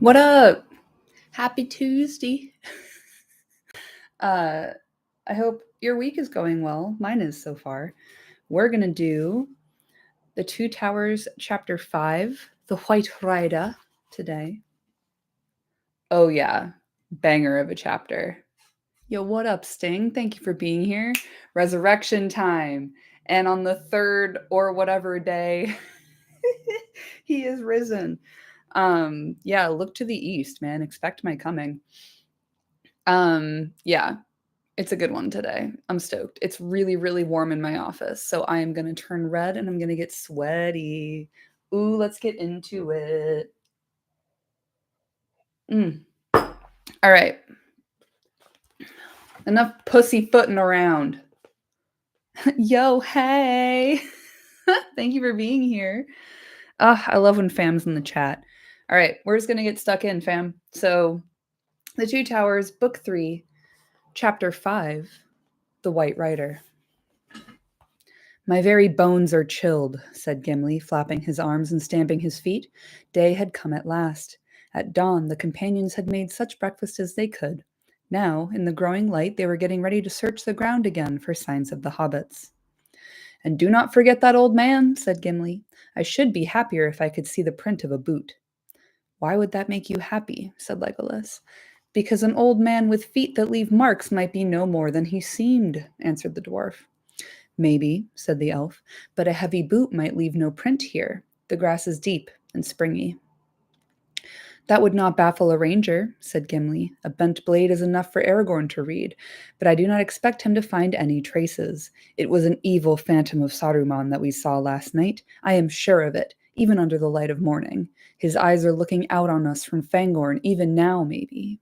What up? Happy Tuesday. I hope your week is going well. Mine is so far. We're going to do the Two Towers chapter 5, The White Rider, today. Oh, yeah. Banger of a chapter. Yo, what up, Sting? Thank you for being here. Resurrection time. And on the third or whatever day, he is risen. Yeah, look to the east, man. Expect my coming. Yeah, it's a good one today. I'm stoked. It's really, really warm in my office, so I am going to turn red and I'm going to get sweaty. Ooh, let's get into it. All right. Enough pussyfooting around. Yo, hey. Thank you for being here. I love when fam's in the chat. All right, we're just going to get stuck in, fam. So, The Two Towers, Book 3, Chapter 5, The White Rider. My very bones are chilled, said Gimli, flapping his arms and stamping his feet. Day had come at last. At dawn, the companions had made such breakfast as they could. Now, in the growing light, they were getting ready to search the ground again for signs of the hobbits. And do not forget that old man, said Gimli. I should be happier if I could see the print of a boot. Why would that make you happy? Said Legolas. Because an old man with feet that leave marks might be no more than he seemed, answered the dwarf. Maybe, said the elf, but a heavy boot might leave no print here. The grass is deep and springy. That would not baffle a ranger, said Gimli. A bent blade is enough for Aragorn to read, but I do not expect him to find any traces. It was an evil phantom of Saruman that we saw last night. I am sure of it, even under the light of morning. His eyes are looking out on us from Fangorn, even now, maybe.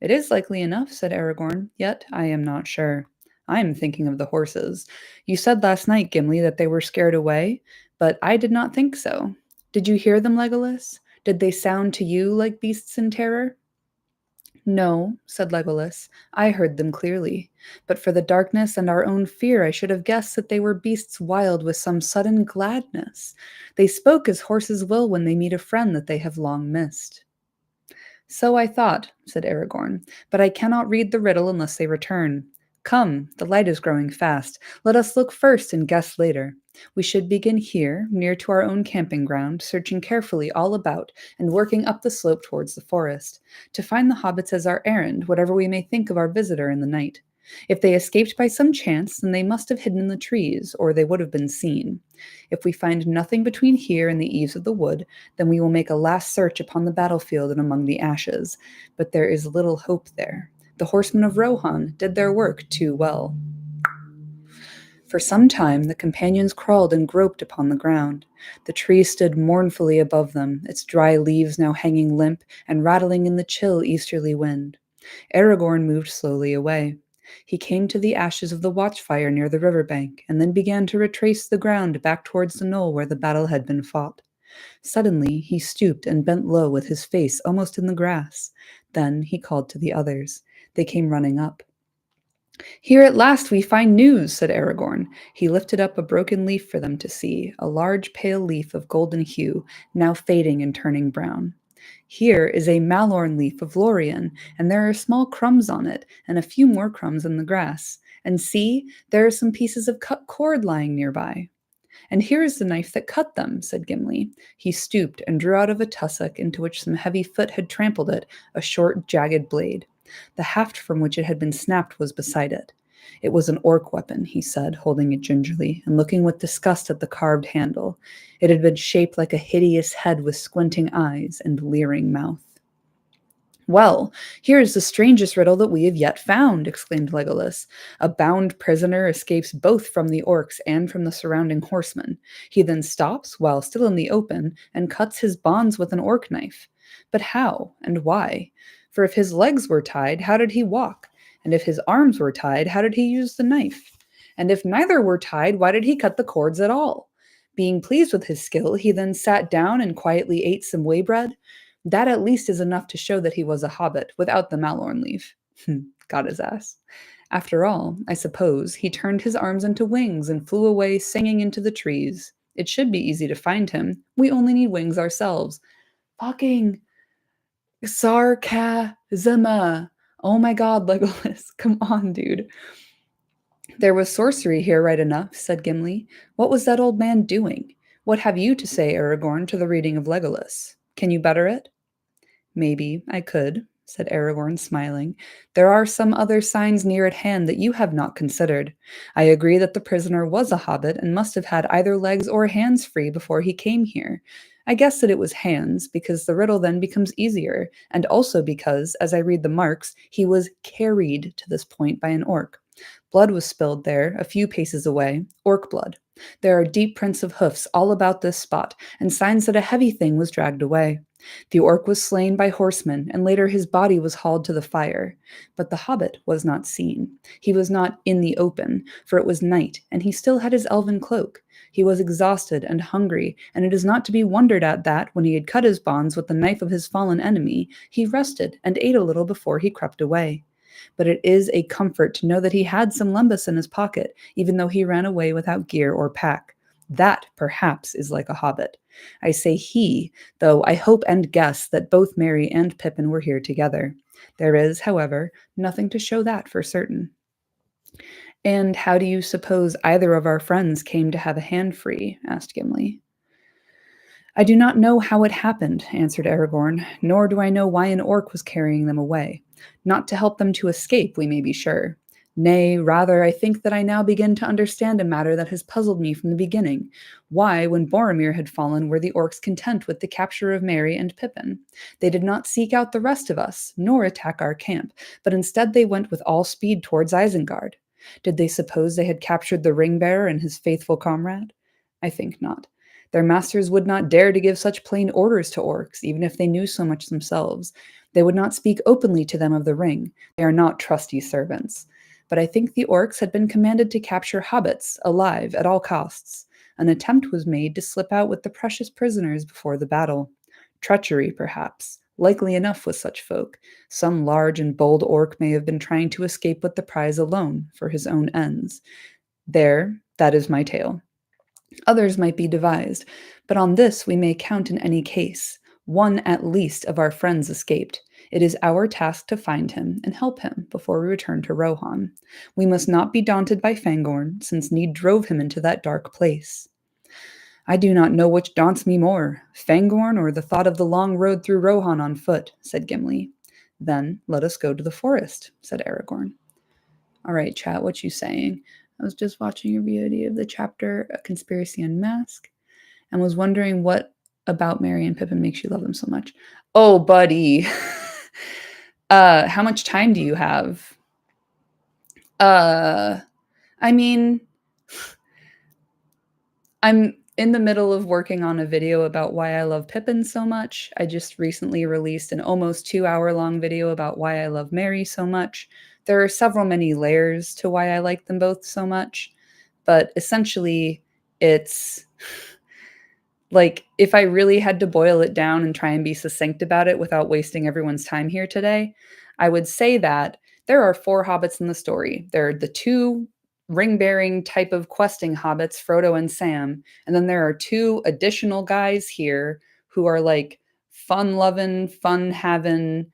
It is likely enough, said Aragorn, yet I am not sure. I am thinking of the horses. You said last night, Gimli, that they were scared away, but I did not think so. Did you hear them, Legolas? Did they sound to you like beasts in terror? No, said Legolas. I heard them clearly. But for the darkness and our own fear, I should have guessed that they were beasts wild with some sudden gladness. They spoke as horses will when they meet a friend that they have long missed. So I thought, said Aragorn, but I cannot read the riddle unless they return. Come, the light is growing fast. Let us look first and guess later. We should begin here, near to our own camping ground, searching carefully all about and working up the slope towards the forest. To find the hobbits is our errand, whatever we may think of our visitor in the night. If they escaped by some chance, then they must have hidden in the trees, or they would have been seen. If we find nothing between here and the eaves of the wood, then we will make a last search upon the battlefield and among the ashes. But there is little hope there. The horsemen of Rohan did their work too well. For some time the companions crawled and groped upon the ground. The tree stood mournfully above them, its dry leaves now hanging limp and rattling in the chill easterly wind. Aragorn moved slowly away. He came to the ashes of the watchfire near the river bank, and then began to retrace the ground back towards the knoll where the battle had been fought. Suddenly he stooped and bent low with his face almost in the grass. Then he called to the others. They came running up. Here at last we find news, said Aragorn. He lifted up a broken leaf for them to see, a large pale leaf of golden hue, now fading and turning brown. Here is a malorn leaf of Lorien, and there are small crumbs on it, and a few more crumbs in the grass. And see, there are some pieces of cut cord lying nearby. And here is the knife that cut them, said Gimli. He stooped and drew out of a tussock into which some heavy foot had trampled it, a short, jagged blade. The haft from which it had been snapped was beside it. It was an orc weapon, he said, holding it gingerly, and looking with disgust at the carved handle. It had been shaped like a hideous head with squinting eyes and leering mouth. Well, here is the strangest riddle that we have yet found, exclaimed Legolas. A bound prisoner escapes both from the orcs and from the surrounding horsemen. He then stops, while still in the open, and cuts his bonds with an orc knife. But how, and why? For if his legs were tied, how did he walk? And if his arms were tied, how did he use the knife? And if neither were tied, why did he cut the cords at all? Being pleased with his skill, he then sat down and quietly ate some waybread. That at least is enough to show that he was a hobbit, without the malorn leaf. Got his ass. After all, I suppose, he turned his arms into wings and flew away singing into the trees. It should be easy to find him. We only need wings ourselves. Fucking Sarcasm. Oh my god, Legolas. Come on, dude. There was sorcery here, right enough, said Gimli. What was that old man doing? What have you to say, Aragorn, to the reading of Legolas? Can you better it? Maybe I could, said Aragorn, smiling. There are some other signs near at hand that you have not considered. I agree that the prisoner was a hobbit and must have had either legs or hands free before he came here. I guess that it was hands, because the riddle then becomes easier, and also because, as I read the marks, he was carried to this point by an orc. Blood was spilled there, a few paces away, orc blood. There are deep prints of hoofs all about this spot, and signs that a heavy thing was dragged away. The orc was slain by horsemen, and later his body was hauled to the fire. But the hobbit was not seen. He was not in the open, for it was night, and he still had his elven cloak. He was exhausted and hungry, and it is not to be wondered at that, when he had cut his bonds with the knife of his fallen enemy, he rested and ate a little before he crept away. But it is a comfort to know that he had some lembas in his pocket, even though he ran away without gear or pack. That, perhaps, is like a hobbit. I say he, though I hope and guess that both Merry and Pippin were here together. There is, however, nothing to show that for certain. And how do you suppose either of our friends came to have a hand free? Asked Gimli. I do not know how it happened, answered Aragorn, nor do I know why an orc was carrying them away. Not to help them to escape, we may be sure. Nay, rather, I think that I now begin to understand a matter that has puzzled me from the beginning. Why, when Boromir had fallen, were the orcs content with the capture of Merry and Pippin? They did not seek out the rest of us, nor attack our camp, but instead they went with all speed towards Isengard. Did they suppose they had captured the ring-bearer and his faithful comrade? I think not. Their masters would not dare to give such plain orders to orcs, even if they knew so much themselves. They would not speak openly to them of the ring. They are not trusty servants. But I think the orcs had been commanded to capture hobbits, alive, at all costs. An attempt was made to slip out with the precious prisoners before the battle. Treachery, perhaps. Likely enough with such folk. Some large and bold orc may have been trying to escape with the prize alone, for his own ends. There, that is my tale. Others might be devised, but on this we may count in any case. One at least of our friends escaped. It is our task to find him and help him before we return to Rohan. We must not be daunted by Fangorn, since need drove him into that dark place. I do not know which daunts me more, Fangorn or the thought of the long road through Rohan on foot, said Gimli. Then let us go to the forest, said Aragorn. All right, chat, what you saying? I was just watching a VOD of the chapter A Conspiracy Unmasked and was wondering what about Merry and Pippin makes you love them so much. Oh, buddy. How much time do you have? I mean, I'm in the middle of working on a video about why I love Pippin so much. I just recently released an almost 2-hour-long video about why I love Merry so much. There are several many layers to why I like them both so much, but essentially it's like if I really had to boil it down and try and be succinct about it without wasting everyone's time here today, I would say that there are 4 hobbits in the story. There are the 2 ring-bearing type of questing hobbits, Frodo and Sam, and then there are 2 additional guys here who are like fun-loving, fun-having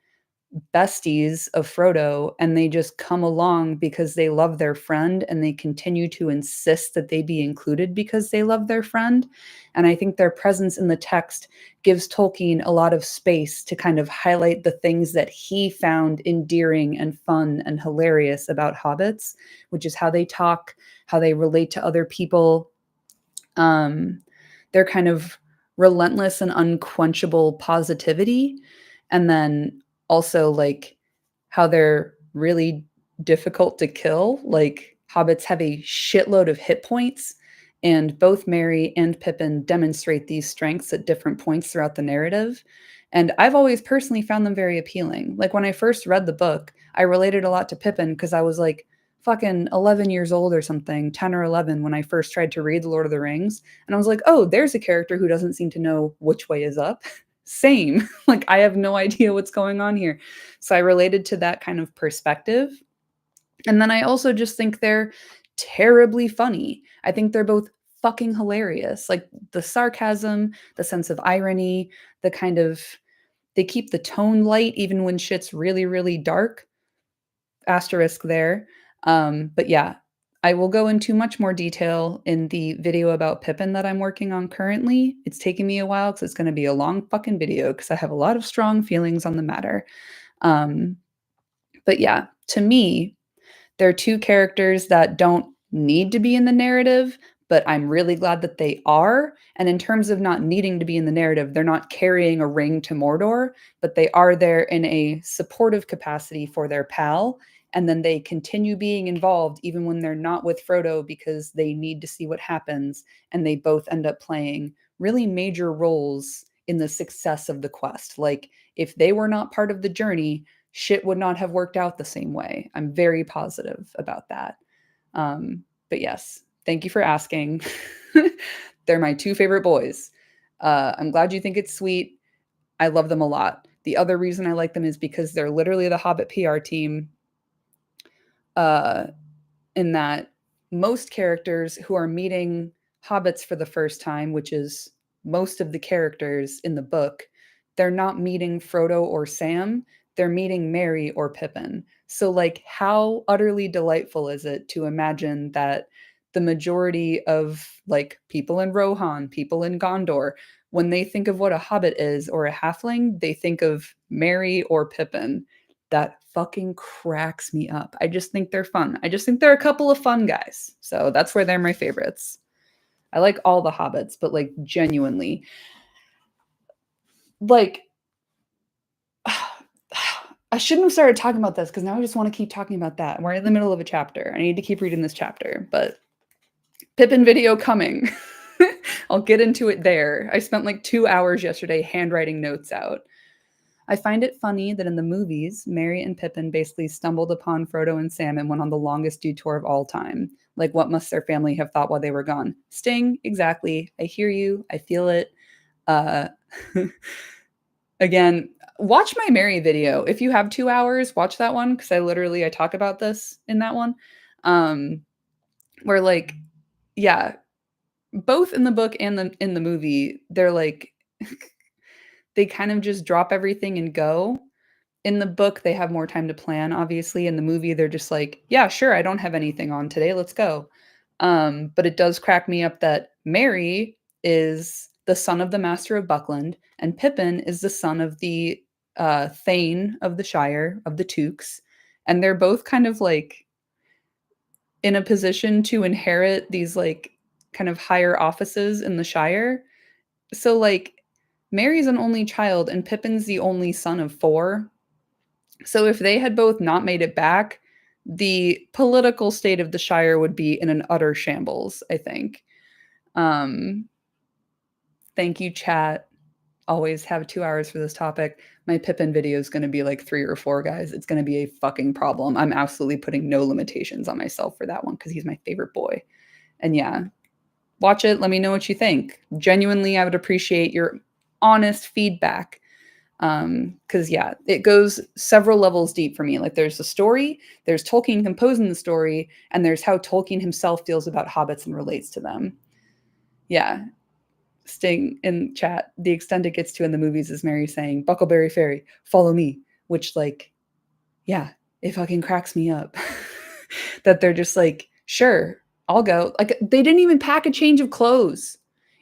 besties of Frodo, and they just come along because they love their friend and they continue to insist that they be included because they love their friend. And I think their presence in the text gives Tolkien a lot of space to kind of highlight the things that he found endearing and fun and hilarious about hobbits, which is how they talk, how they relate to other people. Their kind of relentless and unquenchable positivity, and then also like how they're really difficult to kill. Like hobbits have a shitload of hit points, and both Merry and Pippin demonstrate these strengths at different points throughout the narrative. And I've always personally found them very appealing. Like when I first read the book, I related a lot to Pippin because I was like fucking 11 years old or something, 10 or 11 when I first tried to read The Lord of the Rings. And I was like, oh, there's a character who doesn't seem to know which way is up. Same. Like, I have no idea what's going on here. So I related to that kind of perspective. And then I also just think they're terribly funny. I think they're both fucking hilarious. Like the sarcasm, the sense of irony, the kind of They keep the tone light even when shit's really, really dark. Asterisk there. But yeah, I will go into much more detail in the video about Pippin that I'm working on currently. It's taking me a while because it's going to be a long fucking video because I have a lot of strong feelings on the matter. Um, but yeah, to me, there are two characters that don't need to be in the narrative, but I'm really glad that they are. And in terms of not needing to be in the narrative, they're not carrying a ring to Mordor, but they are there in a supportive capacity for their pal. And then they continue being involved even when they're not with Frodo because they need to see what happens. And they both end up playing really major roles in the success of the quest. Like, if they were not part of the journey, shit would not have worked out the same way. I'm very positive about that. But yes, thank you for asking. They're my two favorite boys. I'm glad you think it's sweet. I love them a lot. The other reason I like them is because they're literally the Hobbit PR team. Uh, in that most characters who are meeting hobbits for the first time, which is most of the characters in the book, they're not meeting Frodo or Sam, they're meeting Merry or Pippin. So, like, how utterly delightful is it to imagine that the majority of, like, people in Rohan, people in Gondor, when they think of what a hobbit is or a halfling, they think of Merry or Pippin. That fucking cracks me up. I just think they're fun. I just think they're a couple of fun guys. So that's where they're my favorites. I like all the hobbits, but like genuinely, like I shouldn't have started talking about this because now I just want to keep talking about that. We're in the middle of a chapter. I need to keep reading this chapter, but Pippin video coming. I'll get into it there. I spent like 2 hours yesterday handwriting notes out. I find it funny that in the movies, Merry and Pippin basically stumbled upon Frodo and Sam and went on the longest detour of all time. Like, what must their family have thought while they were gone? Sting, exactly. I hear you. I feel it. Uh, again, watch my Merry video. If you have 2 hours, watch that one because I talk about this in that one. Where like, yeah, both in the book and in the movie, they're like, they kind of just drop everything and go. In the book, they have more time to plan, obviously. In the movie, they're just like, yeah, sure, I don't have anything on today. Let's go. But it does crack me up that Merry is the son of the Master of Buckland, and Pippin is the son of the Thane of the Shire, of the Tooks. And they're both kind of like in a position to inherit these like kind of higher offices in the Shire. So like Merry's an only child and Pippin's the only son of four. So if they had both not made it back, the political state of the Shire would be in an utter shambles, I think. Um, Thank you, chat. Always have 2 hours for this topic. My Pippin video is going to be like 3 or 4, guys. It's going to be a fucking problem. I'm absolutely putting no limitations on myself for that one because he's my favorite boy. And yeah, watch it. Let me know what you think. Genuinely, I would appreciate your honest feedback. Because yeah, it goes several levels deep for me. Like, there's the story, there's Tolkien composing the story, and there's how Tolkien himself feels about hobbits and relates to them. Yeah. Sting in chat, the extent it gets to in the movies is Merry saying, Buckleberry Fairy, follow me, which, like, yeah, it fucking cracks me up. That they're just like, sure, I'll go. Like, they didn't even pack a change of clothes.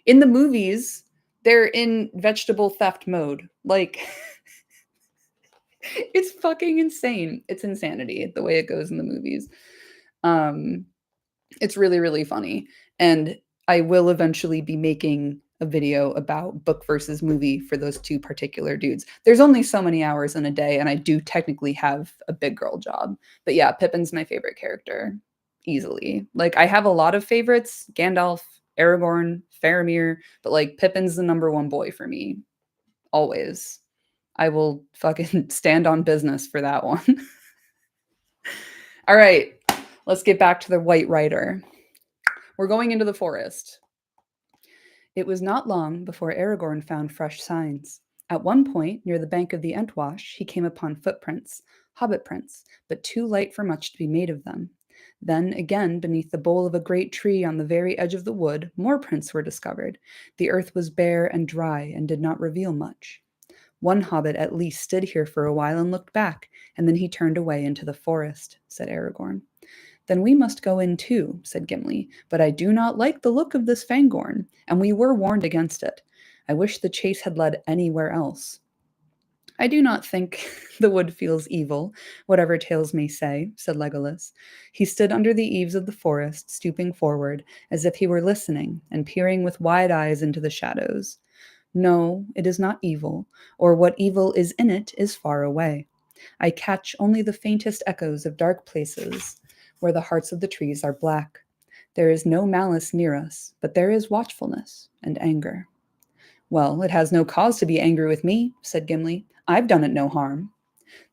In the movies, they're in vegetable theft mode. Like, it's fucking insane. It's insanity the way it goes in the movies. It's really, really funny. And I will eventually be making a video about book versus movie for those two particular dudes. There's only so many hours in a day, and I do technically have a big girl job. But yeah, Pippin's my favorite character, easily. Like, I have a lot of favorites, Gandalf, Aragorn, Faramir, but like Pippin's the number one boy for me, always. I will fucking stand on business for that one. All right, let's get back to the White Rider. We're going into the forest. It was not long before Aragorn found fresh signs. At one point, near the bank of the Entwash, he came upon footprints, hobbit prints, but too light for much to be made of them. Then, again, beneath the bole of a great tree on the very edge of the wood, more prints were discovered. The earth was bare and dry and did not reveal much. One hobbit at least stood here for a while and looked back, and then he turned away into the forest, said Aragorn. Then we must go in too, said Gimli, but I do not like the look of this Fangorn, and we were warned against it. I wish the chase had led anywhere else. I do not think the wood feels evil, whatever tales may say, said Legolas. He stood under the eaves of the forest, stooping forward, as if he were listening, and peering with wide eyes into the shadows. No, it is not evil, or what evil is in it is far away. I catch only the faintest echoes of dark places, where the hearts of the trees are black. There is no malice near us, but there is watchfulness and anger. Well, it has no cause to be angry with me, said Gimli. I've done it no harm.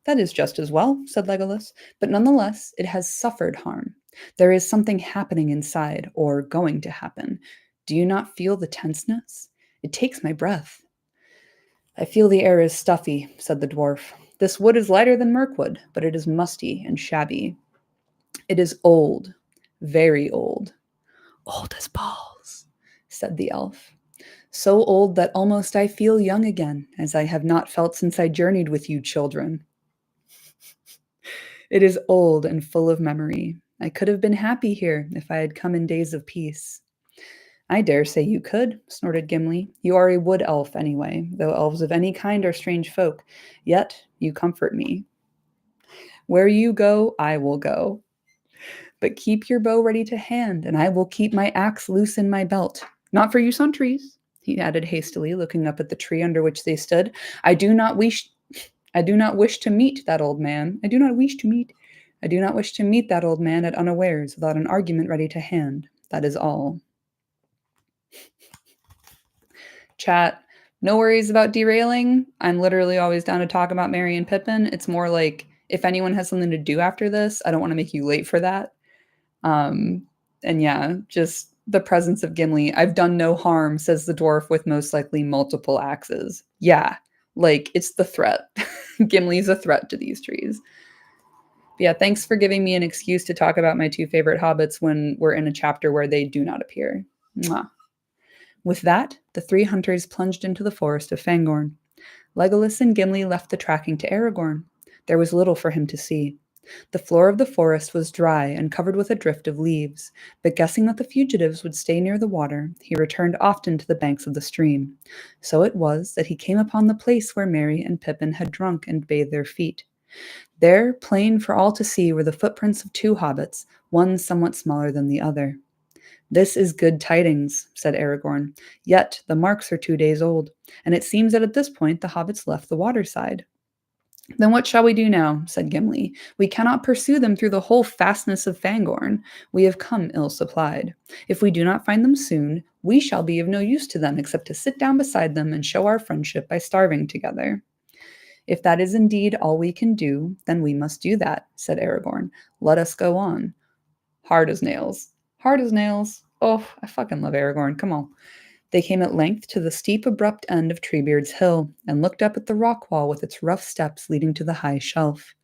That is just as well, said Legolas, but nonetheless it has suffered harm. There is something happening inside, or going to happen. Do you not feel the tenseness? It takes my breath. I feel the air is stuffy, said the dwarf. This wood is lighter than Mirkwood, but it is musty and shabby. It is old, very old. Old as balls, said the elf. So old that almost I feel young again, as I have not felt since I journeyed with you children. It is old and full of memory. I could have been happy here if I had come in days of peace. I dare say you could, snorted Gimli. You are a wood elf anyway, though elves of any kind are strange folk. Yet you comfort me. Where you go, I will go. But keep your bow ready to hand, and I will keep my axe loose in my belt. Not for use on trees, he added hastily, looking up at the tree under which they stood. I do not wish to meet that old man. I do not wish to meet that old man at unawares without an argument ready to hand. That is all. Chat, no worries about derailing. I'm literally always down to talk about Merry and Pippin. It's more like if anyone has something to do after this, I don't want to make you late for that. And yeah, just the presence of Gimli. I've done no harm, says the dwarf with most likely multiple axes. Yeah, like it's the threat. Gimli's a threat to these trees. But yeah, thanks for giving me an excuse to talk about my two favorite hobbits when we're in a chapter where they do not appear. Mwah. With that, the three hunters plunged into the forest of Fangorn. Legolas and Gimli left the tracking to Aragorn. There was little for him to see. The floor of the forest was dry and covered with a drift of leaves, but guessing that the fugitives would stay near the water, he returned often to the banks of the stream. So it was that he came upon the place where Merry and Pippin had drunk and bathed their feet. There, plain for all to see, were the footprints of two hobbits, one somewhat smaller than the other. This is good tidings, said Aragorn. Yet the marks are 2 days old, and it seems that at this point the hobbits left the waterside. Then what shall we do now? Said Gimli. We cannot pursue them through the whole fastness of Fangorn. We have come ill-supplied. If we do not find them soon, we shall be of no use to them except to sit down beside them and show our friendship by starving together. If that is indeed all we can do, then we must do that, said Aragorn. Let us go on. Hard as nails. Hard as nails. Oh, I fucking love Aragorn. Come on. They came at length to the steep, abrupt end of Treebeard's hill, and looked up at the rock wall with its rough steps leading to the high shelf.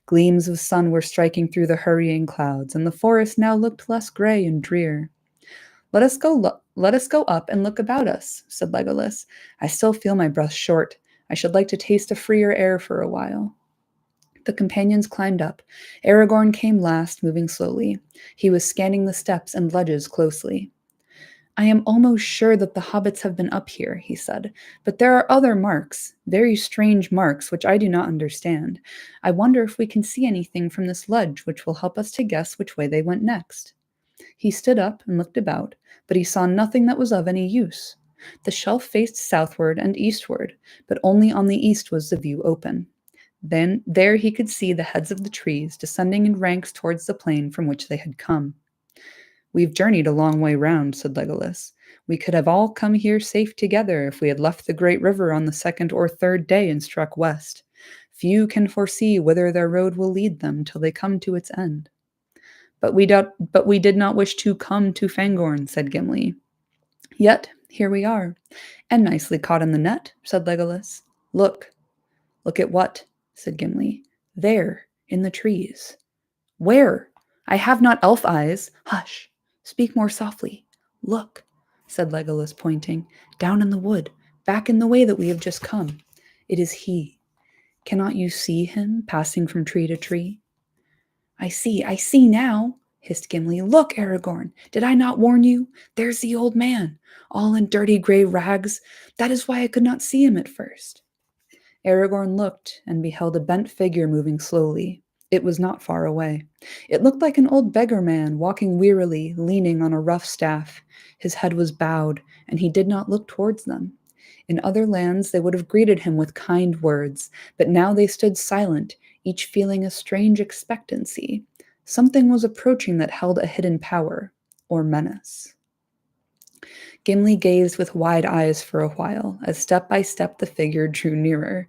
Gleams of sun were striking through the hurrying clouds, and the forest now looked less gray and drear. Let us go up and look about us, said Legolas. I still feel my breath short. I should like to taste a freer air for a while. The companions climbed up. Aragorn came last, moving slowly. He was scanning the steps and ledges closely. I am almost sure that the hobbits have been up here, he said, but there are other marks, very strange marks, which I do not understand. I wonder if we can see anything from this ledge which will help us to guess which way they went next. He stood up and looked about, but he saw nothing that was of any use. The shelf faced southward and eastward, but only on the east was the view open. Then there he could see the heads of the trees descending in ranks towards the plain from which they had come. We've journeyed a long way round, said Legolas. We could have all come here safe together if we had left the great river on the second or third day and struck west. Few can foresee whither their road will lead them till they come to its end. But we did not wish to come to Fangorn, said Gimli. Yet here we are, and nicely caught in the net, said Legolas. Look. Look at what? Said Gimli. There, in the trees. Where? I have not elf eyes. Hush. Speak more softly. Look, said Legolas, pointing. Down in the wood, back in the way that we have just come. It is he. Cannot you see him passing from tree to tree? I see now, hissed Gimli. Look, Aragorn, did I not warn you? There's the old man, all in dirty gray rags. That is why I could not see him at first. Aragorn looked and beheld a bent figure moving slowly. It was not far away. It looked like an old beggar man walking wearily, leaning on a rough staff. His head was bowed, and he did not look towards them. In other lands, they would have greeted him with kind words, but now they stood silent, each feeling a strange expectancy. Something was approaching that held a hidden power, or menace. Gimli gazed with wide eyes for a while, as step by step the figure drew nearer.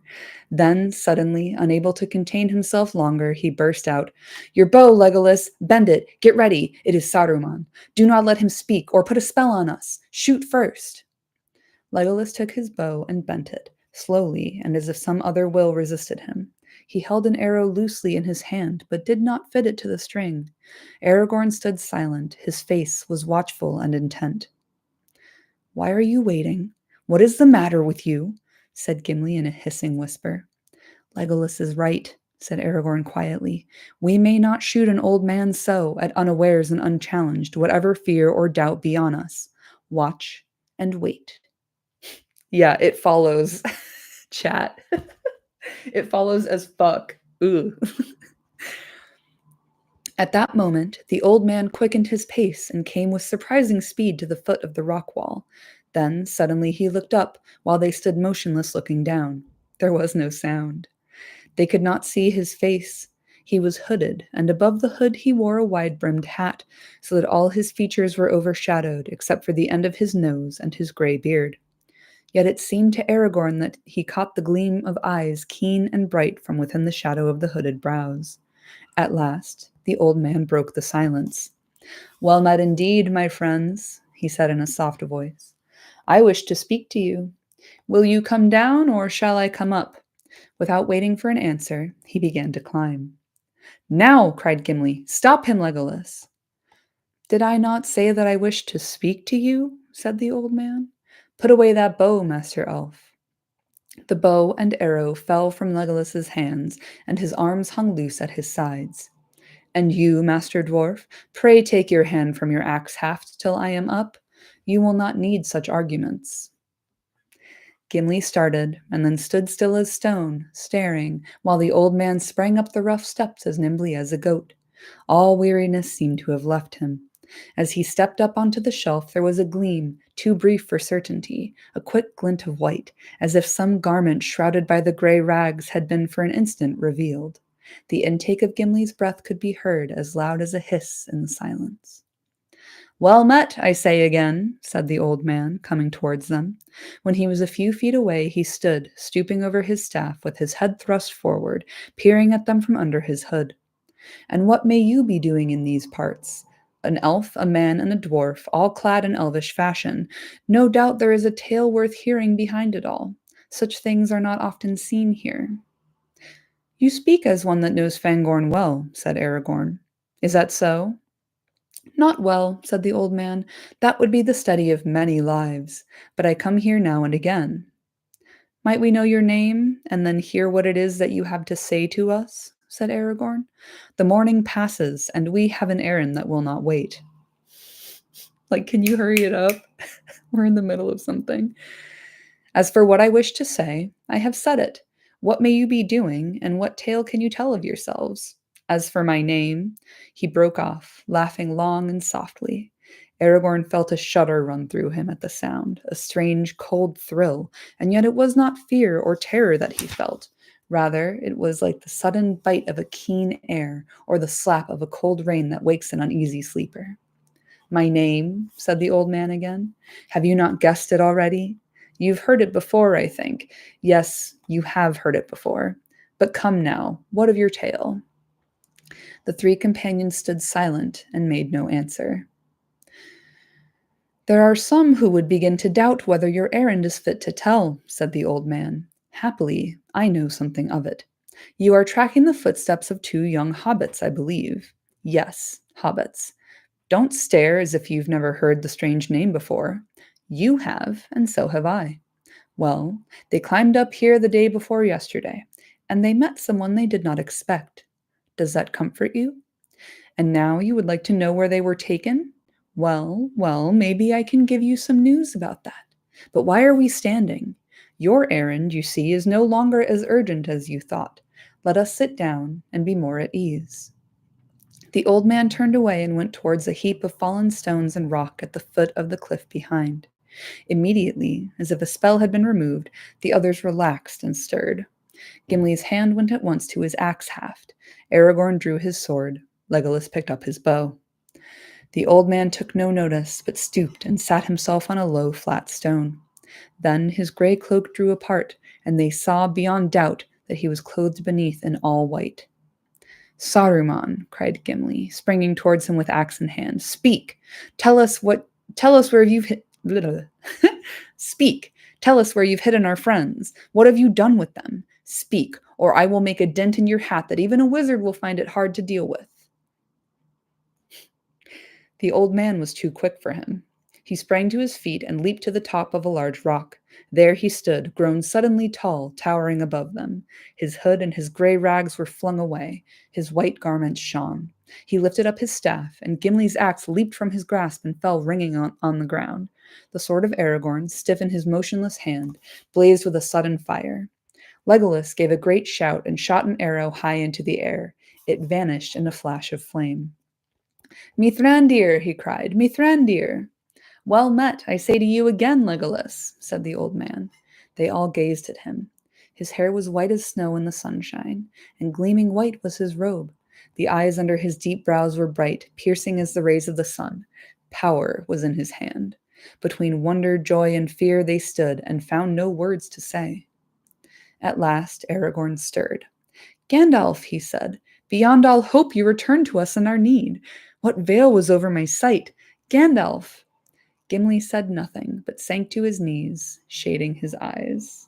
Then, suddenly, unable to contain himself longer, he burst out, Your bow, Legolas! Bend it! Get ready! It is Saruman! Do not let him speak, or put a spell on us! Shoot first! Legolas took his bow and bent it, slowly, and as if some other will resisted him. He held an arrow loosely in his hand, but did not fit it to the string. Aragorn stood silent. His face was watchful and intent. Why are you waiting? What is the matter with you? Said Gimli in a hissing whisper. Legolas is right, said Aragorn quietly. We may not shoot an old man so, at unawares and unchallenged, whatever fear or doubt be on us. Watch and wait. Yeah, it follows. Chat. It follows as fuck. Ooh. At that moment, the old man quickened his pace and came with surprising speed to the foot of the rock wall. Then, suddenly, he looked up, while they stood motionless looking down. There was no sound. They could not see his face. He was hooded, and above the hood he wore a wide-brimmed hat, so that all his features were overshadowed, except for the end of his nose and his gray beard. Yet it seemed to Aragorn that he caught the gleam of eyes keen and bright from within the shadow of the hooded brows. At last, the old man broke the silence. Well met indeed, my friends, he said in a soft voice. I wish to speak to you. Will you come down, or shall I come up? Without waiting for an answer, he began to climb. Now, cried Gimli, stop him, Legolas. Did I not say that I wished to speak to you? Said the old man. Put away that bow, Master Elf. The bow and arrow fell from Legolas's hands, and his arms hung loose at his sides. And you, Master Dwarf, pray take your hand from your axe haft till I am up. You will not need such arguments. Gimli started, and then stood still as stone, staring, while the old man sprang up the rough steps as nimbly as a goat. All weariness seemed to have left him. As he stepped up onto the shelf, there was a gleam, too brief for certainty, a quick glint of white, as if some garment shrouded by the gray rags had been for an instant revealed. The intake of Gimli's breath could be heard, as loud as a hiss in the silence. Well met, I say again, said the old man, coming towards them. When he was a few feet away, he stood, stooping over his staff, with his head thrust forward, peering at them from under his hood. And what may you be doing in these parts? An elf, a man, and a dwarf, all clad in elvish fashion. No doubt there is a tale worth hearing behind it all. Such things are not often seen here. You speak as one that knows Fangorn well, said Aragorn. Is that so? Not well, said the old man. That would be the study of many lives. But I come here now and again. Might we know your name, and then hear what it is that you have to say to us? Said Aragorn. The morning passes, and we have an errand that will not wait. Like, can you hurry it up? We're in the middle of something. As for what I wish to say, I have said it. What may you be doing, and what tale can you tell of yourselves? As for my name, he broke off, laughing long and softly. Aragorn felt a shudder run through him at the sound, a strange, cold thrill, and yet it was not fear or terror that he felt. Rather, it was like the sudden bite of a keen air, or the slap of a cold rain that wakes an uneasy sleeper. My name, said the old man again. Have you not guessed it already? You've heard it before, I think. Yes, you have heard it before. But come now, what of your tale? The three companions stood silent and made no answer. There are some who would begin to doubt whether your errand is fit to tell, said the old man. Happily, I know something of it. You are tracking the footsteps of two young hobbits, I believe. Yes, hobbits. Don't stare as if you've never heard the strange name before. You have, and so have I. Well, they climbed up here the day before yesterday, and they met someone they did not expect. Does that comfort you? And now you would like to know where they were taken? Well, maybe I can give you some news about that. But why are we standing? Your errand, you see, is no longer as urgent as you thought. Let us sit down and be more at ease. The old man turned away and went towards a heap of fallen stones and rock at the foot of the cliff behind. Immediately, as if a spell had been removed, the others relaxed and stirred. Gimli's hand went at once to his axe haft. Aragorn drew his sword. Legolas picked up his bow. The old man took no notice, but stooped and sat himself on a low, flat stone. Then his gray cloak drew apart, and they saw beyond doubt that he was clothed beneath in all white. Saruman, cried Gimli, springing towards him with axe in hand. Speak! Tell us where you've hid. Speak! Tell us where you've hidden our friends. What have you done with them? Speak, or I will make a dent in your hat that even a wizard will find it hard to deal with. The old man was too quick for him. He sprang to his feet and leaped to the top of a large rock. There he stood, grown suddenly tall, towering above them. His hood and his gray rags were flung away. His white garments shone. He lifted up his staff, and Gimli's axe leaped from his grasp and fell ringing on the ground. The sword of Aragorn, stiff in his motionless hand, blazed with a sudden fire. Legolas gave a great shout and shot an arrow high into the air. It vanished in a flash of flame. Mithrandir, he cried, Mithrandir. Well met, I say to you again, Legolas, said the old man. They all gazed at him. His hair was white as snow in the sunshine, and gleaming white was his robe. The eyes under his deep brows were bright, piercing as the rays of the sun. Power was in his hand. Between wonder, joy, and fear they stood, and found no words to say. At last Aragorn stirred. Gandalf, he said, beyond all hope you returned to us in our need. What veil was over my sight? Gandalf! Gimli said nothing, but sank to his knees, shading his eyes.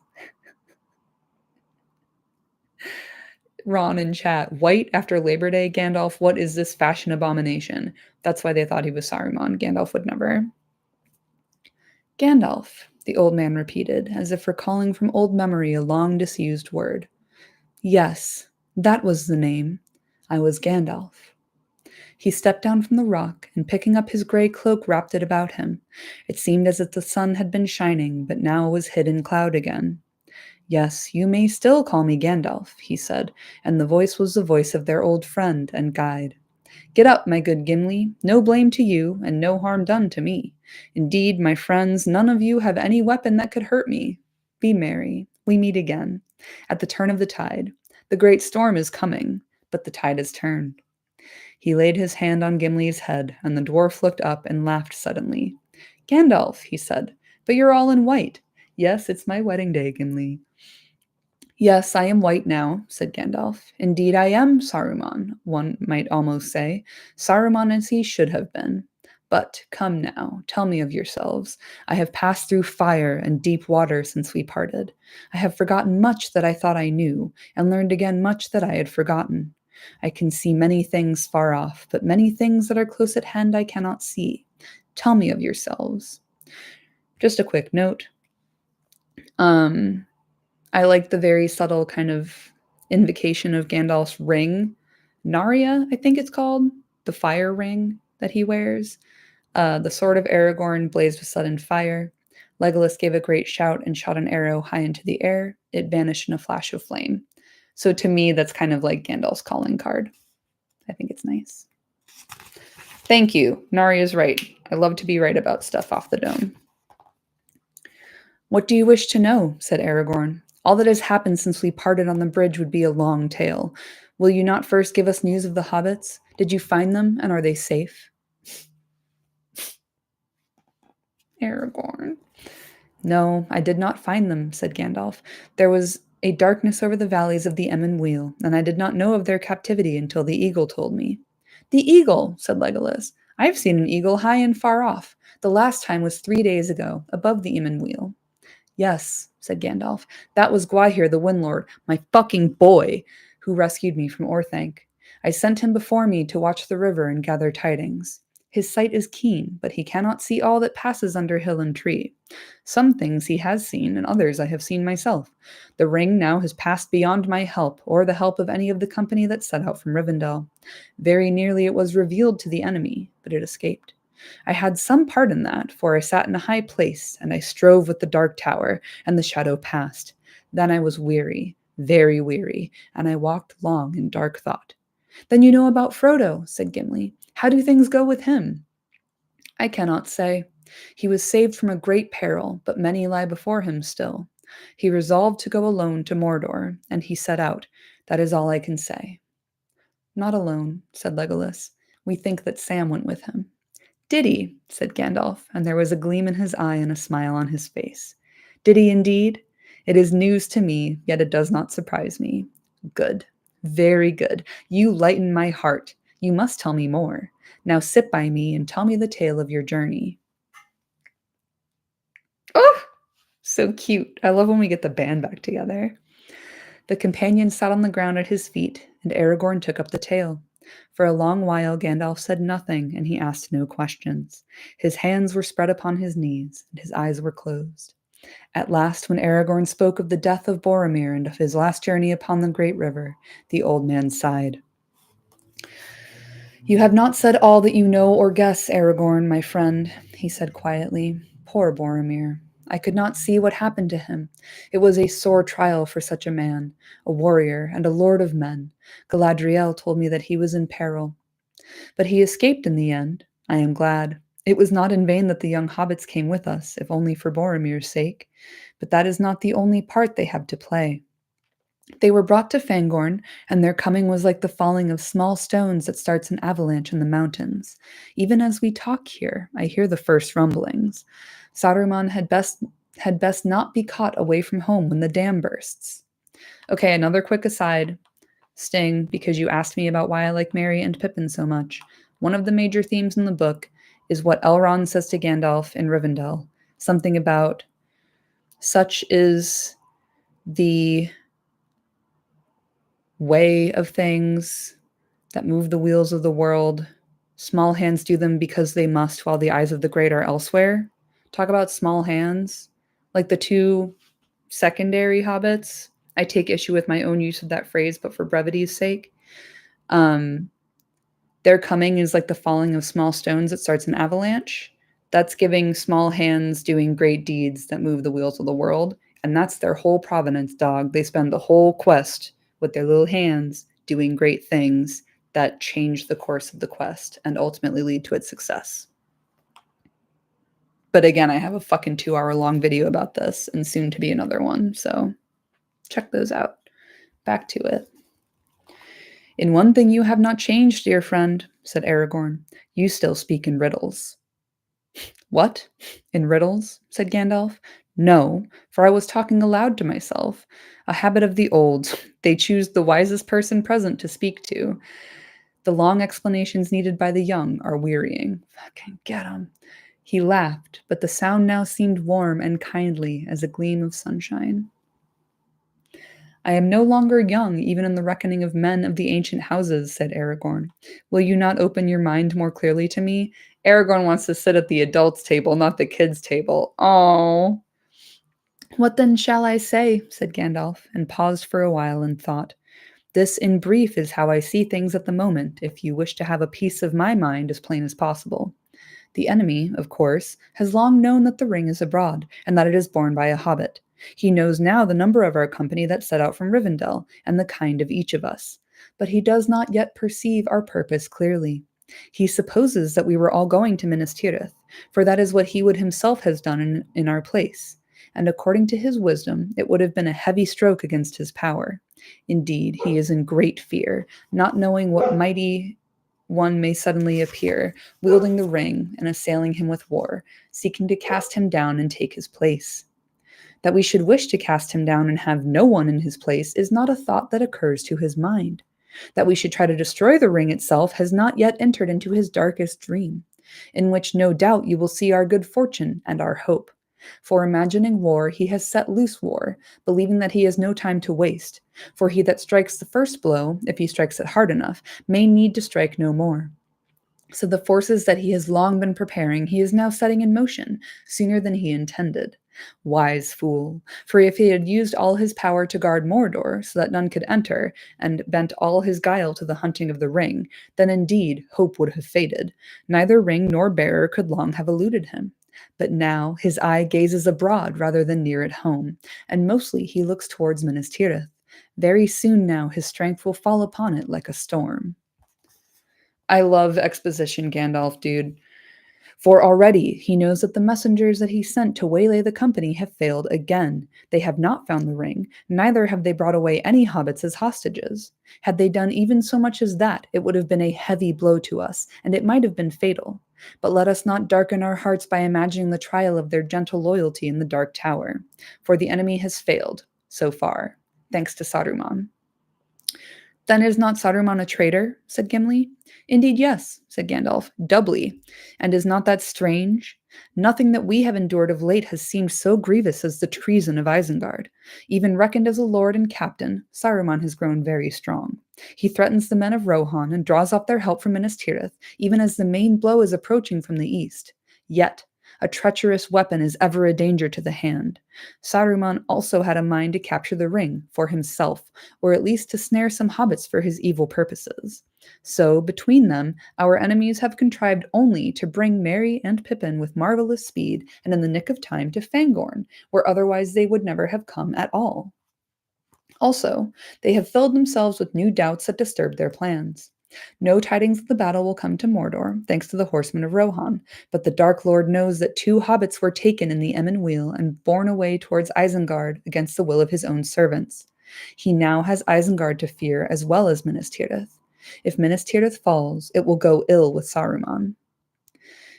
Ron in chat, white after Labor Day, Gandalf, what is this fashion abomination? That's why they thought he was Saruman. Gandalf would never. Gandalf, the old man repeated, as if recalling from old memory a long disused word. Yes, that was the name. I was Gandalf. He stepped down from the rock, and picking up his gray cloak, wrapped it about him. It seemed as if the sun had been shining, but now was hid in cloud again. Yes, you may still call me Gandalf, he said, and the voice was the voice of their old friend and guide. Get up, my good Gimli. No blame to you, and no harm done to me. Indeed, my friends, none of you have any weapon that could hurt me. Be merry. We meet again. At the turn of the tide. The great storm is coming, but the tide has turned. He laid his hand on Gimli's head, and the dwarf looked up and laughed suddenly. Gandalf, he said, but you're all in white. Yes, it's my wedding day, Gimli. Yes, I am white now, said Gandalf. Indeed, I am Saruman, one might almost say. Saruman as he should have been. But come now, tell me of yourselves. I have passed through fire and deep water since we parted. I have forgotten much that I thought I knew, and learned again much that I had forgotten. I can see many things far off, but many things that are close at hand I cannot see. Tell me of yourselves. Just a quick note. I like the very subtle kind of invocation of Gandalf's ring. Narya, I think it's called. The fire ring that he wears. The sword of Aragorn blazed with sudden fire. Legolas gave a great shout and shot an arrow high into the air. It vanished in a flash of flame. So to me, that's kind of like Gandalf's calling card. I think it's nice. Thank you. Narya's right. I love to be right about stuff off the dome. What do you wish to know? Said Aragorn. All that has happened since we parted on the bridge would be a long tale. Will you not first give us news of the hobbits? Did you find them, and are they safe? Aragorn. No, I did not find them, said Gandalf. There was a darkness over the valleys of the Emyn Muil, and I did not know of their captivity until the eagle told me. The eagle, said Legolas. I have seen an eagle high and far off. The last time was 3 days ago, above the Emyn Muil. Yes, said Gandalf. That was Gwaihir the Windlord, my fucking boy, who rescued me from Orthanc. I sent him before me to watch the river and gather tidings. His sight is keen, but he cannot see all that passes under hill and tree. Some things he has seen, and others I have seen myself. The ring now has passed beyond my help, or the help of any of the company that set out from Rivendell. Very nearly it was revealed to the enemy, but it escaped. I had some part in that, for I sat in a high place, and I strove with the dark tower, and the shadow passed. Then I was weary, very weary, and I walked long in dark thought. Then you know about Frodo, said Gimli. How do things go with him? I cannot say. He was saved from a great peril, but many lie before him still. He resolved to go alone to Mordor, and he set out. That is all I can say. Not alone, said Legolas. We think that Sam went with him. Did he? Said Gandalf, and there was a gleam in his eye and a smile on his face. Did he indeed? It is news to me, yet it does not surprise me. Good. Very good. You lighten my heart. You must tell me more. Now sit by me and tell me the tale of your journey. Oh, so cute. I love when we get the band back together. The companion sat on the ground at his feet, and Aragorn took up the tale. For a long while Gandalf said nothing, and he asked no questions. His hands were spread upon his knees, and his eyes were closed. At last, when Aragorn spoke of the death of Boromir and of his last journey upon the great river, the old man sighed. You have not said all that you know or guess, Aragorn, my friend, he said quietly. Poor Boromir. I could not see what happened to him. It was a sore trial for such a man, a warrior and a lord of men. Galadriel told me that he was in peril. But he escaped in the end. I am glad. It was not in vain that the young hobbits came with us, if only for Boromir's sake. But that is not the only part they have to play. They were brought to Fangorn, and their coming was like the falling of small stones that starts an avalanche in the mountains. Even as we talk here, I hear the first rumblings. Saruman had best not be caught away from home when the dam bursts. Okay, another quick aside. Sting, because you asked me about why I like Merry and Pippin so much. One of the major themes in the book is what Elrond says to Gandalf in Rivendell. Something about such is the way of things that move the wheels of the world. Small hands do them because they must, while the eyes of the great are elsewhere. Talk about small hands. Like the two secondary hobbits. I take issue with my own use of that phrase, but for brevity's sake. Their coming is like the falling of small stones that starts an avalanche. That's giving small hands doing great deeds that move the wheels of the world. And that's their whole provenance, dog. They spend the whole quest with their little hands doing great things that change the course of the quest and ultimately lead to its success. But again, I have a fucking 2-hour-long video about this and soon to be another one, so check those out. Back to it. In one thing you have not changed, dear friend, said Aragorn. You still speak in riddles. What? In riddles? Said Gandalf. No, for I was talking aloud to myself. A habit of the old. They choose the wisest person present to speak to. The long explanations needed by the young are wearying. Fucking get 'em. He laughed, but the sound now seemed warm and kindly as a gleam of sunshine. I am no longer young, even in the reckoning of men of the ancient houses, said Aragorn. Will you not open your mind more clearly to me? Aragorn wants to sit at the adults' table, not the kids' table. Oh. What then shall I say? Said Gandalf, and paused for a while and thought. This, in brief, is how I see things at the moment, if you wish to have a piece of my mind as plain as possible. The enemy, of course, has long known that the ring is abroad, and that it is borne by a hobbit. He knows now the number of our company that set out from Rivendell, and the kind of each of us. But he does not yet perceive our purpose clearly. He supposes that we were all going to Minas Tirith, for that is what he would himself have done in our place. And according to his wisdom, it would have been a heavy stroke against his power. Indeed, he is in great fear, not knowing what mighty one may suddenly appear, wielding the ring and assailing him with war, seeking to cast him down and take his place. That we should wish to cast him down and have no one in his place is not a thought that occurs to his mind. That we should try to destroy the ring itself has not yet entered into his darkest dream, in which no doubt you will see our good fortune and our hope. For imagining war, he has set loose war, believing that he has no time to waste. For he that strikes the first blow, if he strikes it hard enough, may need to strike no more. So the forces that he has long been preparing, he is now setting in motion, sooner than he intended. Wise fool, for if he had used all his power to guard Mordor, so that none could enter, and bent all his guile to the hunting of the ring, then indeed hope would have faded. Neither ring nor bearer could long have eluded him. But now his eye gazes abroad rather than near at home, and mostly he looks towards Minas Tirith. Very soon now his strength will fall upon it like a storm. I love exposition, Gandalf, dude. For already he knows that the messengers that he sent to waylay the company have failed again. They have not found the ring, neither have they brought away any hobbits as hostages. Had they done even so much as that, it would have been a heavy blow to us, and it might have been fatal. But let us not darken our hearts by imagining the trial of their gentle loyalty in the Dark Tower, for the enemy has failed, so far, thanks to Saruman. Then is not Saruman a traitor? Said Gimli. Indeed, yes, said Gandalf, doubly. And is not that strange? Nothing that we have endured of late has seemed so grievous as the treason of Isengard. Even reckoned as a lord and captain, Saruman has grown very strong. He threatens the men of Rohan and draws off their help from Minas Tirith, even as the main blow is approaching from the east. Yet, a treacherous weapon is ever a danger to the hand. Saruman also had a mind to capture the ring for himself, or at least to snare some hobbits for his evil purposes. So, between them, our enemies have contrived only to bring Merry and Pippin with marvelous speed and in the nick of time to Fangorn, where otherwise they would never have come at all. Also, they have filled themselves with new doubts that disturb their plans. No tidings of the battle will come to Mordor, thanks to the horsemen of Rohan, but the Dark Lord knows that 2 hobbits were taken in the Emyn Wheel and borne away towards Isengard against the will of his own servants. He now has Isengard to fear as well as Minas Tirith. If Minas Tirith falls, it will go ill with Saruman.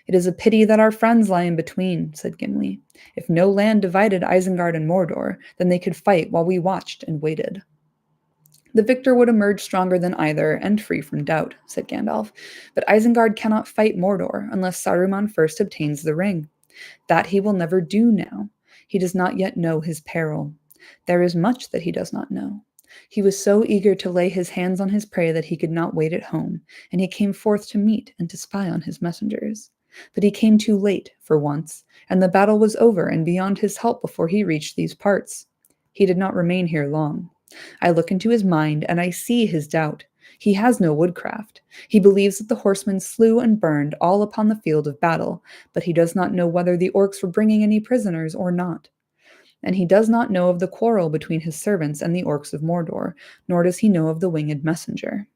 It is a pity that our friends lie in between, said Gimli. If no land divided Isengard and Mordor, then they could fight while we watched and waited. The victor would emerge stronger than either, and free from doubt, said Gandalf. But Isengard cannot fight Mordor unless Saruman first obtains the ring. That he will never do now. He does not yet know his peril. There is much that he does not know. He was so eager to lay his hands on his prey that he could not wait at home, and he came forth to meet and to spy on his messengers. But he came too late, for once, and the battle was over and beyond his help before he reached these parts. He did not remain here long. I look into his mind, and I see his doubt. He has no woodcraft. He believes that the horsemen slew and burned all upon the field of battle, but he does not know whether the orcs were bringing any prisoners or not. And he does not know of the quarrel between his servants and the orcs of Mordor, nor does he know of the winged messenger.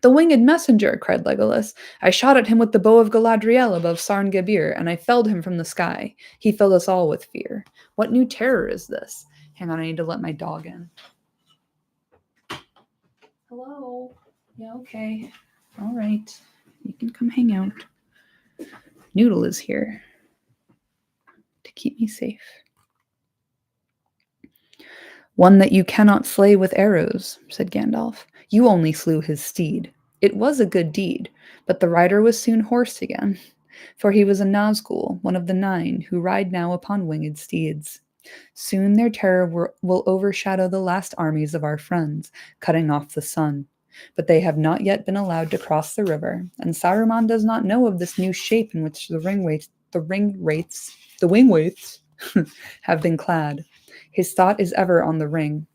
The winged messenger, cried Legolas. I shot at him with the bow of Galadriel above Sarn Gabir, and I felled him from the sky. He filled us all with fear. What new terror is this? Hang on, I need to let my dog in. Hello? Yeah, okay. All right. You can come hang out. Noodle is here to keep me safe. One that you cannot slay with arrows, said Gandalf. You only slew his steed. It was a good deed, but the rider was soon horsed again, for he was a Nazgul, one of the 9, who ride now upon winged steeds. Soon their terror will overshadow the last armies of our friends, cutting off the sun. But they have not yet been allowed to cross the river, and Saruman does not know of this new shape in which the wingwraiths have been clad. His thought is ever on the ring.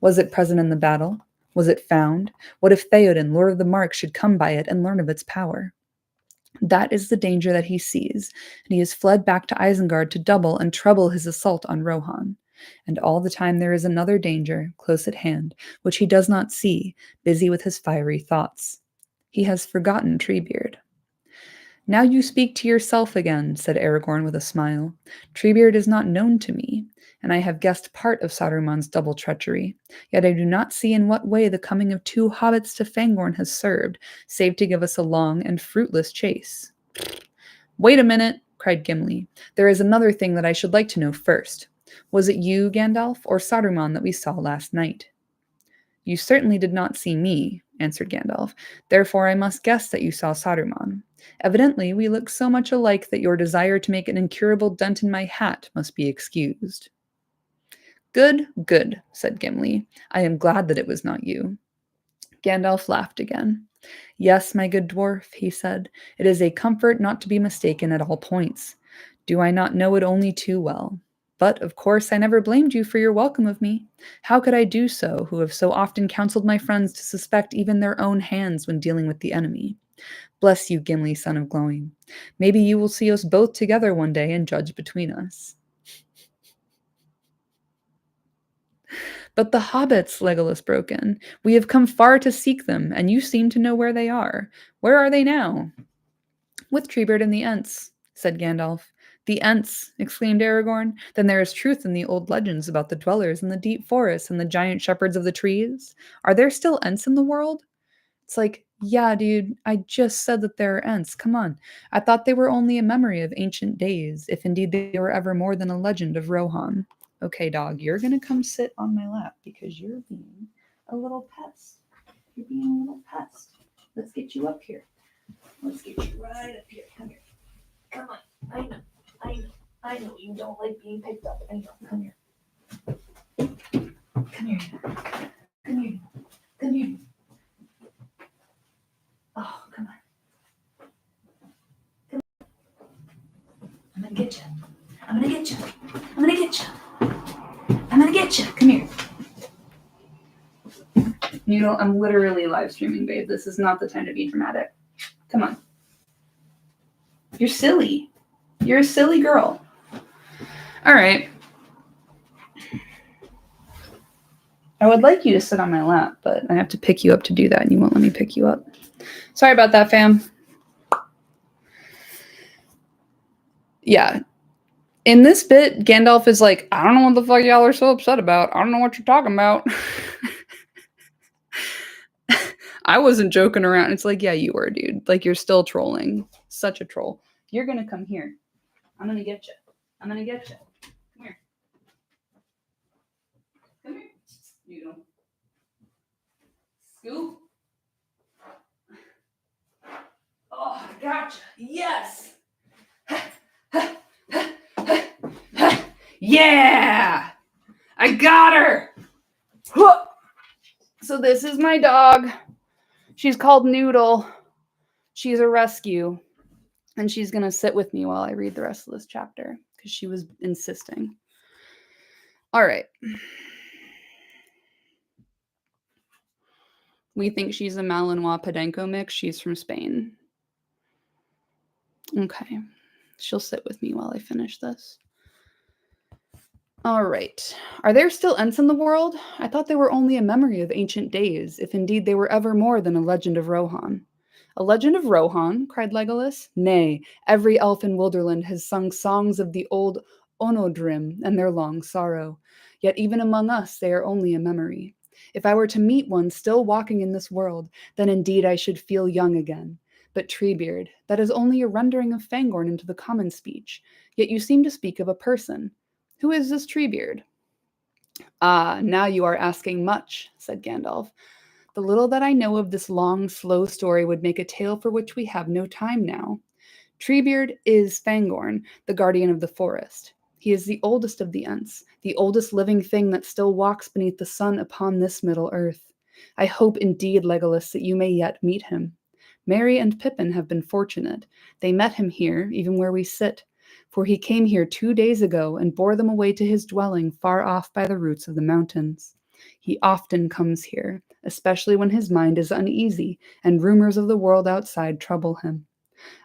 Was it present in the battle? Was it found? What if Theoden, Lord of the Mark, should come by it and learn of its power? That is the danger that he sees, and he has fled back to Isengard to double and treble his assault on Rohan. And all the time there is another danger, close at hand, which he does not see, busy with his fiery thoughts. He has forgotten Treebeard. Now you speak to yourself again, said Aragorn with a smile. Treebeard is not known to me, and I have guessed part of Saruman's double treachery. Yet I do not see in what way the coming of 2 hobbits to Fangorn has served, save to give us a long and fruitless chase. Wait a minute, cried Gimli. There is another thing that I should like to know first. Was it you, Gandalf, or Saruman that we saw last night? You certainly did not see me, answered Gandalf. Therefore I must guess that you saw Saruman. Evidently we look so much alike that your desire to make an incurable dent in my hat must be excused. Good, good, said Gimli. I am glad that it was not you. Gandalf laughed again. Yes, my good dwarf, he said, it is a comfort not to be mistaken at all points. Do I not know it only too well? But, of course, I never blamed you for your welcome of me. How could I do so, who have so often counseled my friends to suspect even their own hands when dealing with the enemy? Bless you, Gimli, son of Glowing. Maybe you will see us both together one day and judge between us. But the hobbits, Legolas broke in. We have come far to seek them, and you seem to know where they are. Where are they now? With Treebeard and the Ents, said Gandalf. The Ents, exclaimed Aragorn. Then there is truth in the old legends about the dwellers in the deep forests and the giant shepherds of the trees. Are there still Ents in the world? It's like, yeah, dude, I just said that there are Ents. Come on. I thought they were only a memory of ancient days, if indeed they were ever more than a legend of Rohan. Okay, dog, you're gonna come sit on my lap because you're being a little pest. You're being a little pest. Let's get you up here. Let's get you right up here. Come here. Come on. I know you don't like being picked up. I know. Come here. Come here. Come here. Come here. Oh, come on. Come on. I'm gonna get you. I'm gonna get you. I'm gonna get you. I'm gonna get you. Come here. You know, I'm literally live streaming, babe. This is not the time to be dramatic. Come on. You're silly. You're a silly girl. All right. I would like you to sit on my lap, but I have to pick you up to do that, and you won't let me pick you up. Sorry about that, fam. Yeah. In this bit, Gandalf is like, I don't know what the fuck y'all are so upset about. I don't know what you're talking about. I wasn't joking around. It's like, yeah, you were, dude. Like, you're still trolling. Such a troll. You're going to come here. I'm going to get you. I'm going to get you. Come here. Come here. You don't. Scoop. Oh, gotcha. Yes. Yeah. I got her. So this is my dog. She's called Noodle. She's a rescue. And she's going to sit with me while I read the rest of this chapter because she was insisting. All right. We think she's a Malinois Podenco mix. She's from Spain. Okay. She'll sit with me while I finish this. All right. Are there still Ents in the world? I thought they were only a memory of ancient days, if indeed they were ever more than a legend of Rohan. A legend of Rohan? Cried Legolas. Nay, every elf in Wilderland has sung songs of the old Onodrim and their long sorrow. Yet even among us they are only a memory. If I were to meet one still walking in this world, then indeed I should feel young again. But Treebeard, that is only a rendering of Fangorn into the common speech, yet you seem to speak of a person. Who is this Treebeard? Ah, now you are asking much, said Gandalf. The little that I know of this long, slow story would make a tale for which we have no time now. Treebeard is Fangorn, the guardian of the forest. He is the oldest of the Ents, the oldest living thing that still walks beneath the sun upon this Middle Earth. I hope indeed, Legolas, that you may yet meet him. Merry and Pippin have been fortunate. They met him here, even where we sit, for he came here 2 days ago and bore them away to his dwelling far off by the roots of the mountains. He often comes here, especially when his mind is uneasy and rumors of the world outside trouble him.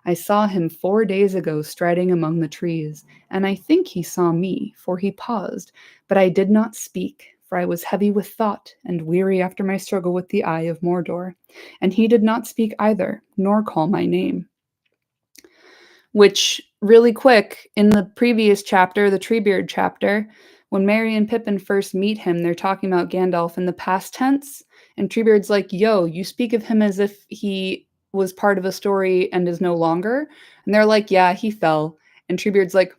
I saw him 4 days ago striding among the trees, and I think he saw me, for he paused, but I did not speak, for I was heavy with thought and weary after my struggle with the Eye of Mordor, and he did not speak either, nor call my name. Which, really quick, in the previous chapter, the Treebeard chapter, when Merry and Pippin first meet him, they're talking about Gandalf in the past tense, and Treebeard's like, yo, you speak of him as if he was part of a story and is no longer. And they're like, yeah, he fell. And Treebeard's like,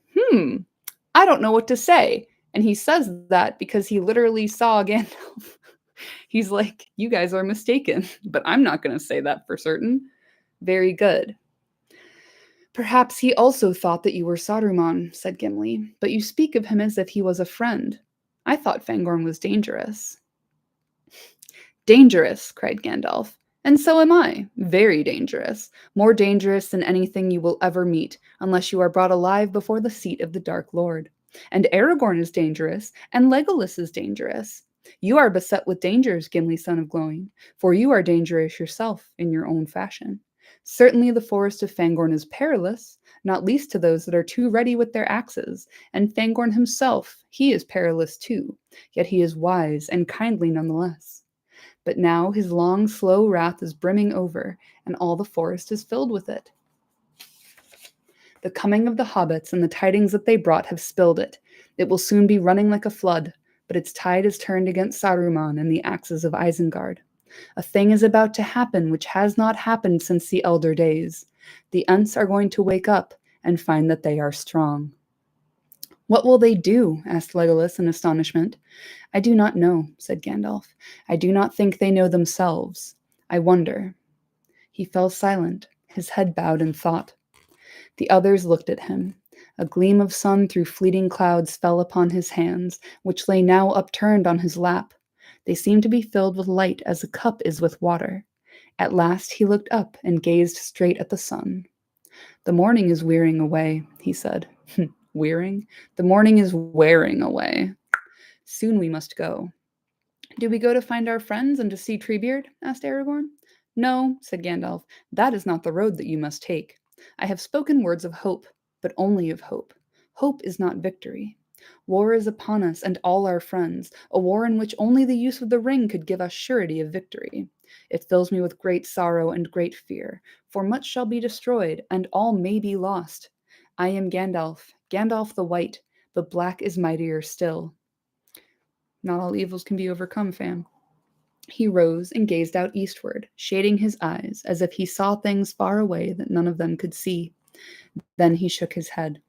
I don't know what to say. And he says that because he literally saw Gandalf. He's like, you guys are mistaken, but I'm not going to say that for certain. Very good. Perhaps he also thought that you were Saruman, said Gimli, but you speak of him as if he was a friend. I thought Fangorn was dangerous. Dangerous, cried Gandalf. And so am I. Very dangerous. More dangerous than anything you will ever meet, unless you are brought alive before the seat of the Dark Lord. And Aragorn is dangerous, and Legolas is dangerous. You are beset with dangers, Gimli, son of Glowing, for you are dangerous yourself in your own fashion. Certainly the forest of Fangorn is perilous, not least to those that are too ready with their axes, and Fangorn himself, he is perilous too, yet he is wise and kindly nonetheless. But now his long, slow wrath is brimming over, and all the forest is filled with it. The coming of the hobbits and the tidings that they brought have spilled it. It will soon be running like a flood, but its tide is turned against Saruman and the axes of Isengard. A thing is about to happen which has not happened since the elder days. The Ents are going to wake up and find that they are strong. What will they do? Asked Legolas in astonishment. I do not know, said Gandalf. I do not think they know themselves. I wonder. He fell silent, his head bowed in thought. The others looked at him. A gleam of sun through fleeting clouds fell upon his hands, which lay now upturned on his lap. They seemed to be filled with light as a cup is with water. At last he looked up and gazed straight at the sun. The morning is wearing away, he said. Wearing? The morning is wearing away. Soon we must go. Do we go to find our friends and to see Treebeard? Asked Aragorn. No, said Gandalf, that is not the road that you must take. I have spoken words of hope, but only of hope. Hope is not victory. War is upon us and all our friends, a war in which only the use of the ring could give us surety of victory. It fills me with great sorrow and great fear, for much shall be destroyed, and all may be lost. I am Gandalf, Gandalf the White, but black is mightier still. Not all evils can be overcome, fam. He rose and gazed out eastward, shading his eyes as if he saw things far away that none of them could see. Then he shook his head.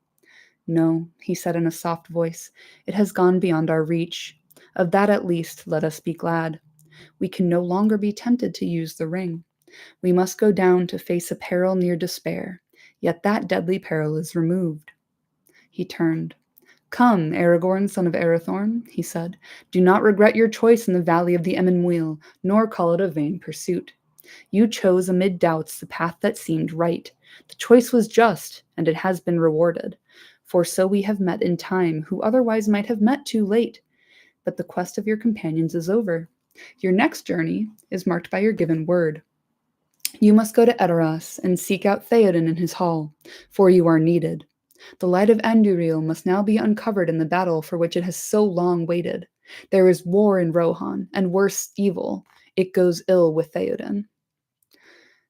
No, he said in a soft voice, it has gone beyond our reach. Of that at least let us be glad. We can no longer be tempted to use the ring. We must go down to face a peril near despair, yet that deadly peril is removed. He turned. Come, Aragorn, son of Arathorn, he said. Do not regret your choice in the valley of the Emyn, nor call it a vain pursuit. You chose amid doubts the path that seemed right. The choice was just, and it has been rewarded. For so we have met in time, who otherwise might have met too late. But the quest of your companions is over. Your next journey is marked by your given word. You must go to Edoras and seek out Theoden in his hall, for you are needed. The light of Andúril must now be uncovered in the battle for which it has so long waited. There is war in Rohan, and worse evil. It goes ill with Theoden.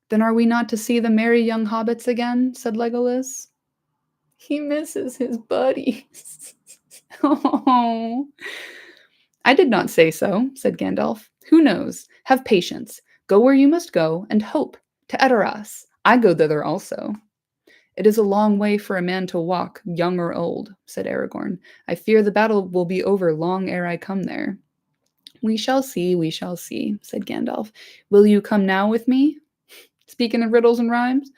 Then are we not to see the merry young hobbits again? Said Legolas. He misses his buddies. Oh. I did not say so, said Gandalf. Who knows? Have patience. Go where you must go, and hope. To Edoras. I go thither also. It is a long way for a man to walk, young or old, said Aragorn. I fear the battle will be over long ere I come there. We shall see, said Gandalf. Will you come now with me? Speaking of riddles and rhymes?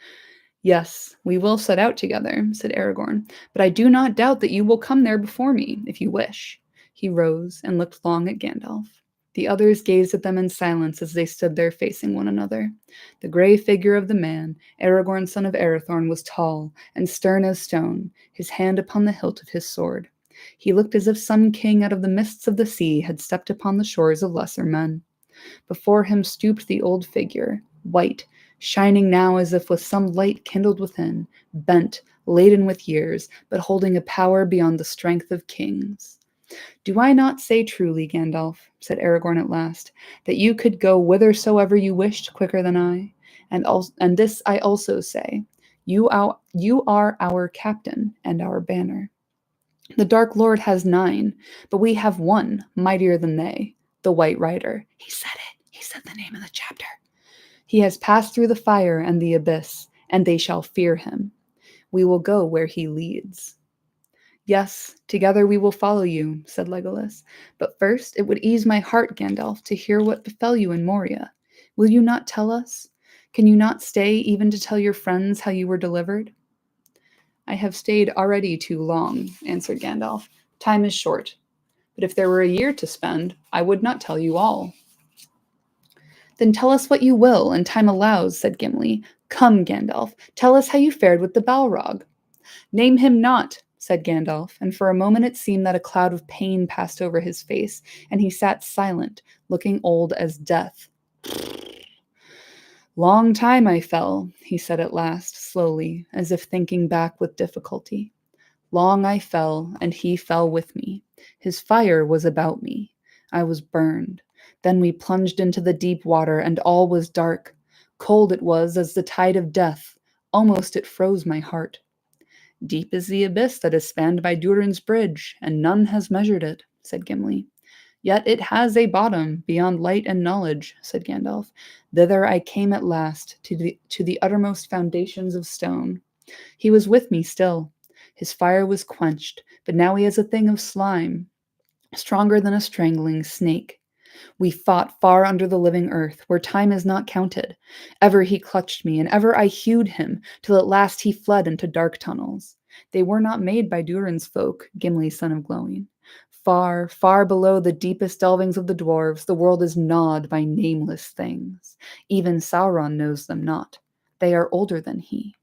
Yes, we will set out together, said Aragorn, but I do not doubt that you will come there before me, if you wish. He rose and looked long at Gandalf. The others gazed at them in silence as they stood there facing one another. The gray figure of the man, Aragorn, son of Arathorn, was tall and stern as stone, his hand upon the hilt of his sword. He looked as if some king out of the mists of the sea had stepped upon the shores of lesser men. Before him stooped the old figure, white, shining now as if with some light kindled within, bent, laden with years, but holding a power beyond the strength of kings. Do I not say truly, Gandalf, said Aragorn at last, that you could go whithersoever you wished quicker than I? And this I also say, you are our captain and our banner. The Dark Lord has 9, but we have one, mightier than they, the White Rider. He said it. He said the name of the chapter. He has passed through the fire and the abyss, and they shall fear him. We will go where he leads. Yes, together we will follow you, said Legolas. But first, it would ease my heart, Gandalf, to hear what befell you in Moria. Will you not tell us? Can you not stay even to tell your friends how you were delivered? I have stayed already too long, answered Gandalf. Time is short. But if there were a year to spend, I would not tell you all. Then tell us what you will, and time allows, said Gimli. Come, Gandalf, tell us how you fared with the Balrog. Name him not, said Gandalf, and for a moment it seemed that a cloud of pain passed over his face, and he sat silent, looking old as death. Long time I fell, he said at last, slowly, as if thinking back with difficulty. Long I fell, and he fell with me. His fire was about me. I was burned. Then we plunged into the deep water, and all was dark. Cold it was as the tide of death. Almost it froze my heart. Deep is the abyss that is spanned by Durin's bridge, and none has measured it, said Gimli. Yet it has a bottom beyond light and knowledge, said Gandalf. Thither I came at last, to the uttermost foundations of stone. He was with me still. His fire was quenched, but now he is a thing of slime, stronger than a strangling snake. We fought far under the living earth, where time is not counted. Ever he clutched me, and ever I hewed him, till at last he fled into dark tunnels. They were not made by Durin's folk, Gimli, son of Glowing. Far, far below the deepest delvings of the dwarves, the world is gnawed by nameless things. Even Sauron knows them not. They are older than he.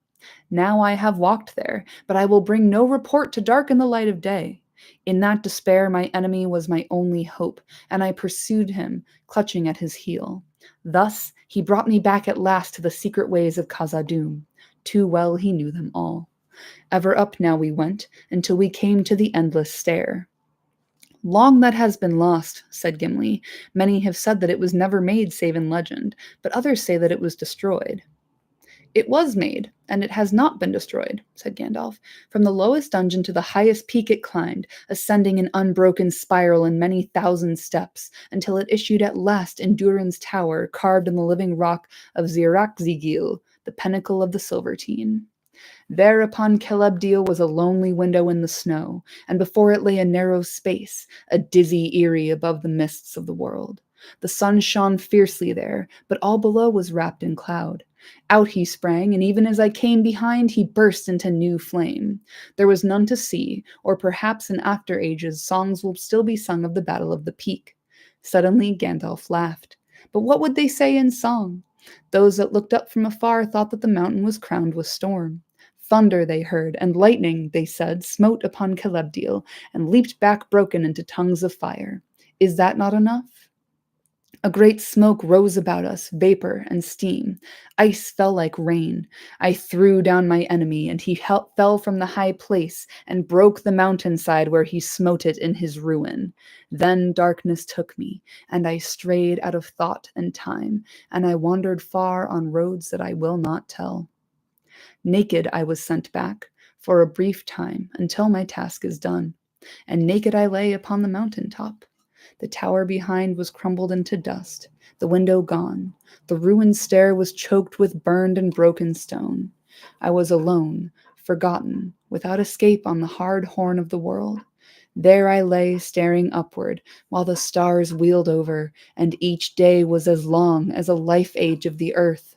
Now I have walked there, but I will bring no report to darken the light of day. In that despair, my enemy was my only hope, and I pursued him, clutching at his heel. Thus, he brought me back at last to the secret ways of Khazad-dûm. Too well he knew them all. Ever up now we went, until we came to the endless stair. Long that has been lost, said Gimli. Many have said that it was never made save in legend, but others say that it was destroyed. It was made, and it has not been destroyed, said Gandalf. From the lowest dungeon to the highest peak it climbed, ascending an unbroken spiral in many thousand steps, until it issued at last in Durin's tower, carved in the living rock of Zirak-Zigil, the pinnacle of the Silverteen. There upon Celebdil was a lonely window in the snow, and before it lay a narrow space, a dizzy eyrie above the mists of the world. The sun shone fiercely there, but all below was wrapped in cloud. Out he sprang, and even as I came behind, he burst into new flame. There was none to see, or perhaps in after ages songs will still be sung of the Battle of the Peak. Suddenly Gandalf laughed. But what would they say in song? Those that looked up from afar thought that the mountain was crowned with storm. Thunder they heard, and lightning, they said, smote upon Celebdil, and leaped back broken into tongues of fire. Is that not enough? A great smoke rose about us, vapor and steam. Ice fell like rain. I threw down my enemy, and he fell from the high place, and broke the mountainside where he smote it in his ruin. Then darkness took me, and I strayed out of thought and time, and I wandered far on roads that I will not tell. Naked I was sent back, for a brief time, until my task is done, and naked I lay upon the mountain top. The tower behind was crumbled into dust, the window gone. The ruined stair was choked with burned and broken stone. I was alone, forgotten, without escape on the hard horn of the world. There I lay staring upward, while the stars wheeled over, and each day was as long as a life age of the earth.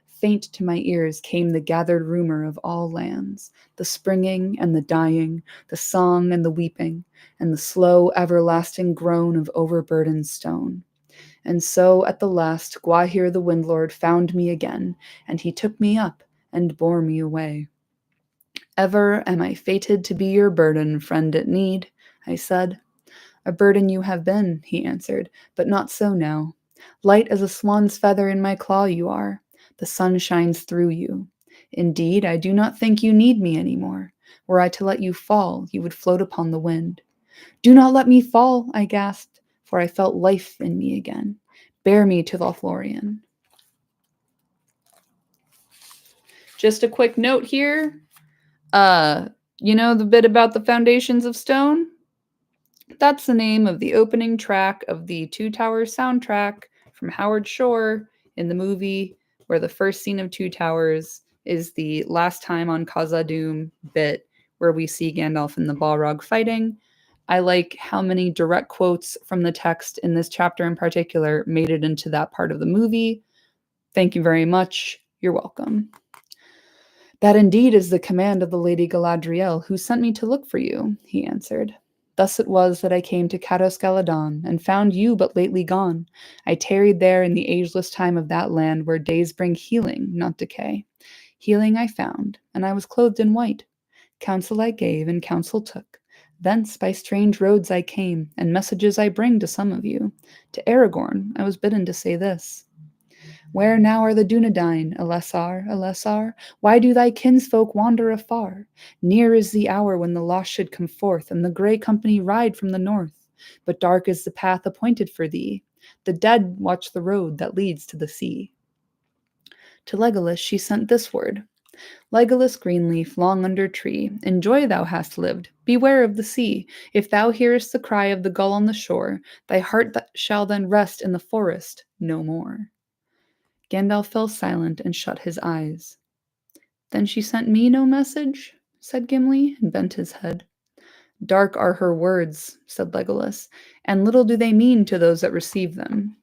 Faint to my ears came the gathered rumor of all lands, the springing and the dying, the song and the weeping, and the slow, everlasting groan of overburdened stone. And so at the last Gwahir the Windlord found me again, and he took me up and bore me away. Ever am I fated to be your burden, friend at need, I said. A burden you have been, he answered, but not so now. Light as a swan's feather in my claw you are. The sun shines through you. Indeed, I do not think you need me any more. Were I to let you fall, you would float upon the wind. Do not let me fall, I gasped, for I felt life in me again. Bear me to Lothlorien. Just a quick note here. You know the bit about the foundations of stone? That's the name of the opening track of the Two Towers soundtrack from Howard Shore in the movie, where the first scene of Two Towers is the last time on Khazad-dûm bit where we see Gandalf and the Balrog fighting. I like how many direct quotes from the text in this chapter in particular made it into that part of the movie. Thank you very much. You're welcome. That indeed is the command of the Lady Galadriel, who sent me to look for you, he answered. Thus it was that I came to Cados Galadon, and found you but lately gone. I tarried there in the ageless time of that land where days bring healing, not decay. Healing I found, and I was clothed in white. Counsel I gave, and counsel took. Thence by strange roads I came, and messages I bring to some of you. To Aragorn I was bidden to say this. Where now are the Dunedain, Elessar, Elessar? Why do thy kinsfolk wander afar? Near is the hour when the lost should come forth, and the grey company ride from the north. But dark is the path appointed for thee. The dead watch the road that leads to the sea. To Legolas she sent this word. Legolas Greenleaf, long under tree, in joy thou hast lived. Beware of the sea. If thou hearest the cry of the gull on the shore, thy heart shall then rest in the forest no more. Gandalf fell silent and shut his eyes. Then she sent me no message? Said Gimli, and bent his head. Dark are her words, said Legolas, and little do they mean to those that receive them.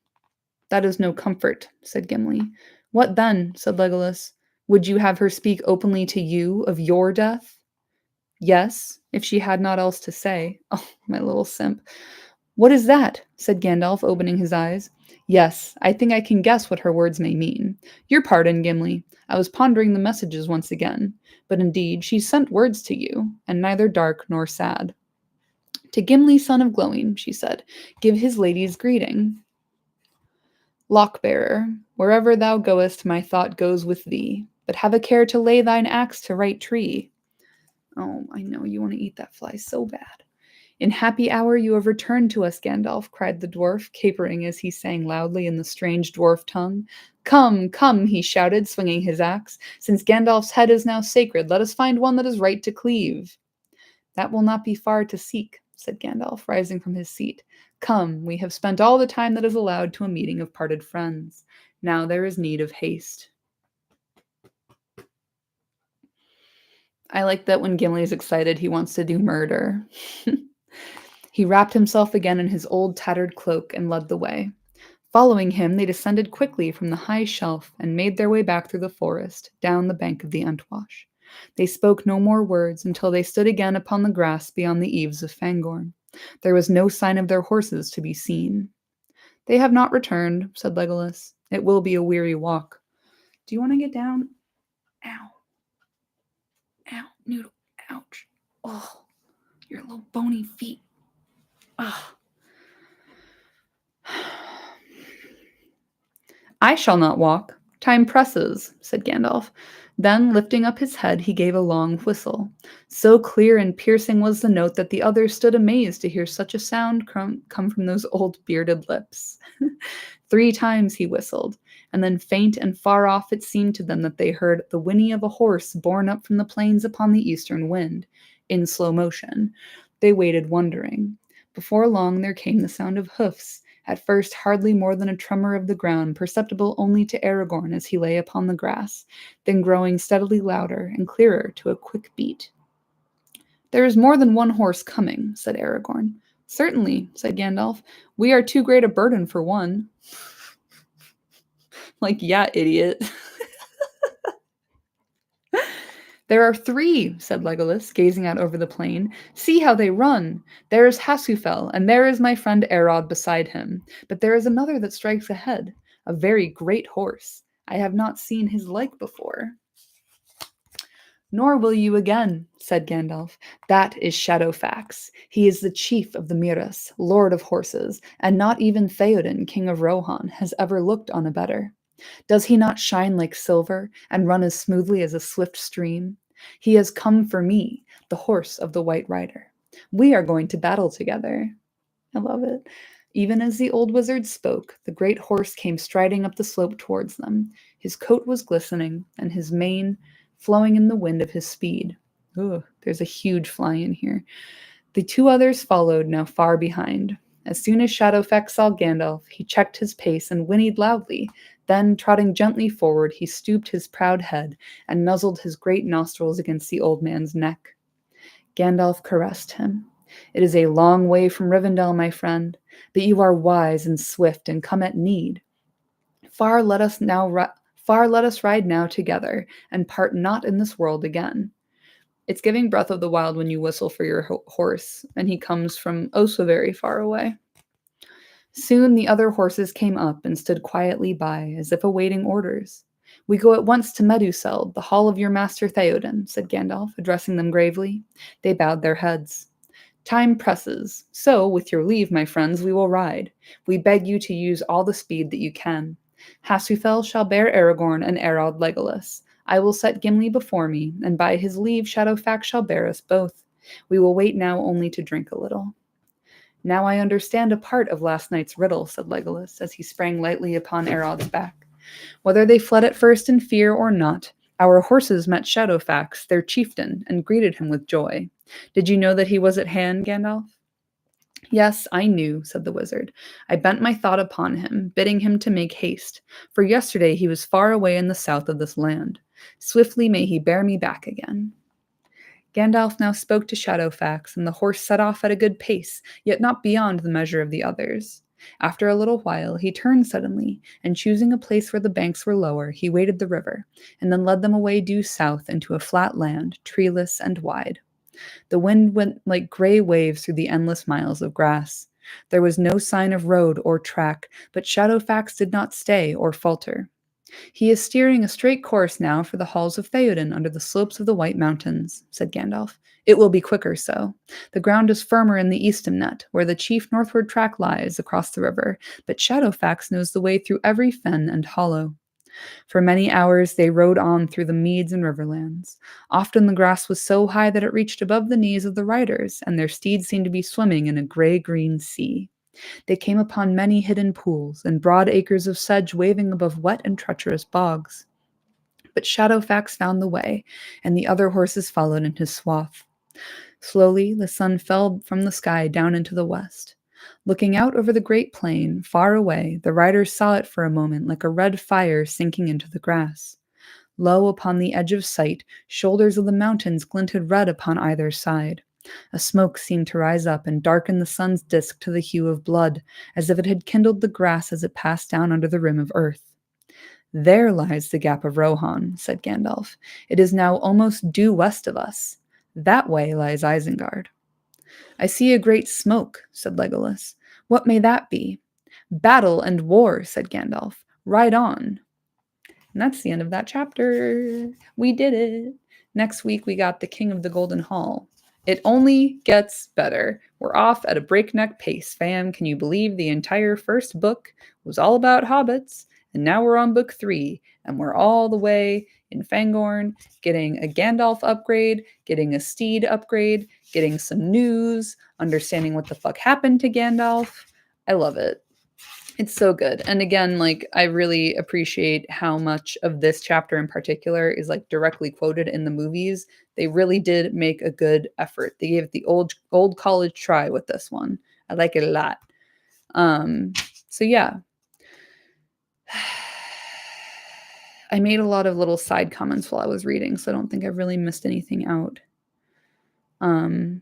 That is no comfort, said Gimli. What then, said Legolas? Would you have her speak openly to you of your death? Yes, if she had not else to say. Oh, my little simp. What is that? Said Gandalf, opening his eyes. Yes, I think I can guess what her words may mean. Your pardon, Gimli. I was pondering the messages once again. But indeed, she sent words to you, and neither dark nor sad. To Gimli, son of Glowing, she said, give his lady's greeting. Lockbearer, wherever thou goest, my thought goes with thee. But have a care to lay thine axe to right tree. Oh, I know you want to eat that fly so bad. In happy hour you have returned to us, Gandalf, cried the dwarf, capering as he sang loudly in the strange dwarf tongue. Come, come, he shouted, swinging his axe. Since Gandalf's head is now sacred, let us find one that is right to cleave. That will not be far to seek, said Gandalf, rising from his seat. Come, we have spent all the time that is allowed to a meeting of parted friends. Now there is need of haste. I like that when Gimli is excited, he wants to do murder. He wrapped himself again in his old tattered cloak and led the way. Following him, they descended quickly from the high shelf and made their way back through the forest, down the bank of the Entwash. They spoke no more words until they stood again upon the grass beyond the eaves of Fangorn. There was no sign of their horses to be seen. They have not returned, said Legolas. It will be a weary walk. Do you want to get down? Ow. Ow, Noodle. Ouch. Oh, your little bony feet. Ah. I shall not walk. Time presses, said Gandalf. Then, lifting up his head, he gave a long whistle. So clear and piercing was the note that the others stood amazed to hear such a sound come from those old bearded lips. 3 times he whistled, and then faint and far off it seemed to them that they heard the whinny of a horse borne up from the plains upon the eastern wind, in slow motion. They waited wondering. Before long there came the sound of hoofs, at first hardly more than a tremor of the ground, perceptible only to Aragorn as he lay upon the grass, then growing steadily louder and clearer to a quick beat. There is more than one horse coming, said Aragorn. Certainly, said Gandalf. We are too great a burden for one. Like, yeah, idiot. There are 3, said Legolas, gazing out over the plain. See how they run! There is Hasufel, and there is my friend Arod beside him. But there is another that strikes ahead, a very great horse. I have not seen his like before. Nor will you again, said Gandalf. That is Shadowfax. He is the chief of the Miras, lord of horses, and not even Theoden, king of Rohan, has ever looked on a better. Does he not shine like silver and run as smoothly as a swift stream? He has come for me, the horse of the White Rider. We are going to battle together. I love it. Even as the old wizard spoke, the great horse came striding up the slope towards them. His coat was glistening, and his mane flowing in the wind of his speed. Ooh, there's a huge fly in here. The 2 others followed, now far behind. As soon as Shadowfax saw Gandalf, he checked his pace and whinnied loudly. Then, trotting gently forward, he stooped his proud head and nuzzled his great nostrils against the old man's neck. Gandalf caressed him. It is a long way from Rivendell, my friend, but you are wise and swift and come at need. Far let us ride now together, and part not in this world again. It's giving Breath of the Wild when you whistle for your horse, and he comes from oh so very far away. Soon the other horses came up and stood quietly by, as if awaiting orders. We go at once to Meduseld, the hall of your master Theoden, said Gandalf, addressing them gravely. They bowed their heads. Time presses, so, with your leave, my friends, we will ride. We beg you to use all the speed that you can. Hasufel shall bear Aragorn and Erod Legolas. I will set Gimli before me, and by his leave Shadowfax shall bear us both. We will wait now only to drink a little. Now I understand a part of last night's riddle, said Legolas, as he sprang lightly upon Erod's back. Whether they fled at first in fear or not, our horses met Shadowfax, their chieftain, and greeted him with joy. Did you know that he was at hand, Gandalf? Yes, I knew, said the wizard. I bent my thought upon him, bidding him to make haste, for yesterday he was far away in the south of this land. Swiftly may he bear me back again. Gandalf now spoke to Shadowfax, and the horse set off at a good pace, yet not beyond the measure of the others. After a little while, he turned suddenly, and choosing a place where the banks were lower, he waded the river, and then led them away due south into a flat land, treeless and wide. The wind went like gray waves through the endless miles of grass. There was no sign of road or track, but Shadowfax did not stay or falter. He is steering a straight course now for the halls of Theoden under the slopes of the White Mountains, said Gandalf. It will be quicker so. The ground is firmer in the Eastamnet, where the chief northward track lies across the river, but Shadowfax knows the way through every fen and hollow. For many hours they rode on through the meads and riverlands. Often the grass was so high that it reached above the knees of the riders, and their steeds seemed to be swimming in a gray-green sea. They came upon many hidden pools and broad acres of sedge waving above wet and treacherous bogs. But Shadowfax found the way, and the other horses followed in his swath. Slowly, the sun fell from the sky down into the west. Looking out over the great plain, far away, the riders saw it for a moment like a red fire sinking into the grass. Low upon the edge of sight, shoulders of the mountains glinted red upon either side. A smoke seemed to rise up and darken the sun's disk to the hue of blood, as if it had kindled the grass as it passed down under the rim of earth. There lies the gap of Rohan, said Gandalf. It is now almost due west of us. That way lies Isengard. I see a great smoke, said Legolas. What may that be? Battle and war, said Gandalf. Ride on. And that's the end of that chapter. We did it. Next week, we got the King of the Golden Hall. It only gets better. We're off at a breakneck pace, fam. Can you believe the entire first book was all about hobbits? And now we're on book 3, and we're all the way in Fangorn, getting a Gandalf upgrade, getting a steed upgrade, getting some news, understanding what the fuck happened to Gandalf. I love it. It's so good. And again, like, I really appreciate how much of this chapter in particular is like directly quoted in the movies. They really did make a good effort. They gave it the old college try with this one. I like it a lot. So yeah. I made a lot of little side comments while I was reading, so I don't think I've really missed anything out. But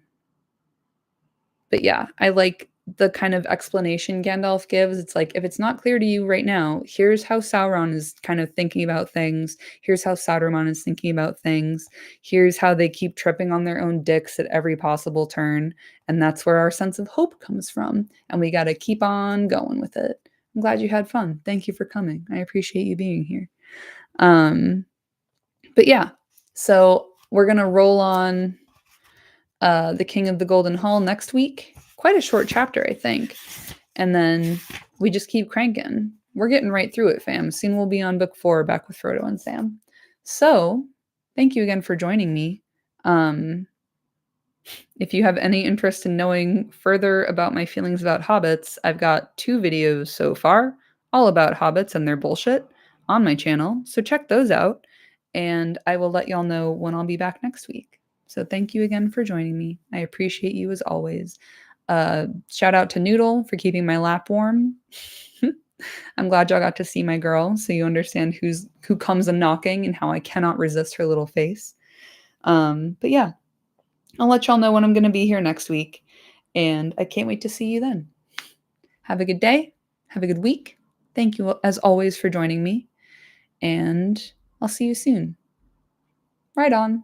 yeah, I like the kind of explanation Gandalf gives. It's like, if it's not clear to you right now, here's how Sauron is kind of thinking about things. Here's how Saruman is thinking about things. Here's how they keep tripping on their own dicks at every possible turn. And that's where our sense of hope comes from. And we got to keep on going with it. I'm glad you had fun. Thank you for coming. I appreciate you being here. But yeah, so we're going to roll on the King of the Golden Hall next week. Quite a short chapter, I think. And then we just keep cranking. We're getting right through it, fam. Soon we'll be on book 4 back with Frodo and Sam. So thank you again for joining me. If you have any interest in knowing further about my feelings about hobbits, I've got 2 videos so far, all about hobbits and their bullshit, on my channel. So check those out, and I will let y'all know when I'll be back next week. So thank you again for joining me. I appreciate you as always. Shout out to Noodle for keeping my lap warm. I'm glad y'all got to see my girl, so you understand who comes a knocking and how I cannot resist her little face. But yeah, I'll let y'all know when I'm going to be here next week, and I can't wait to see you then. Have a good day. Have a good week. Thank you, as always, for joining me, and I'll see you soon. Right on.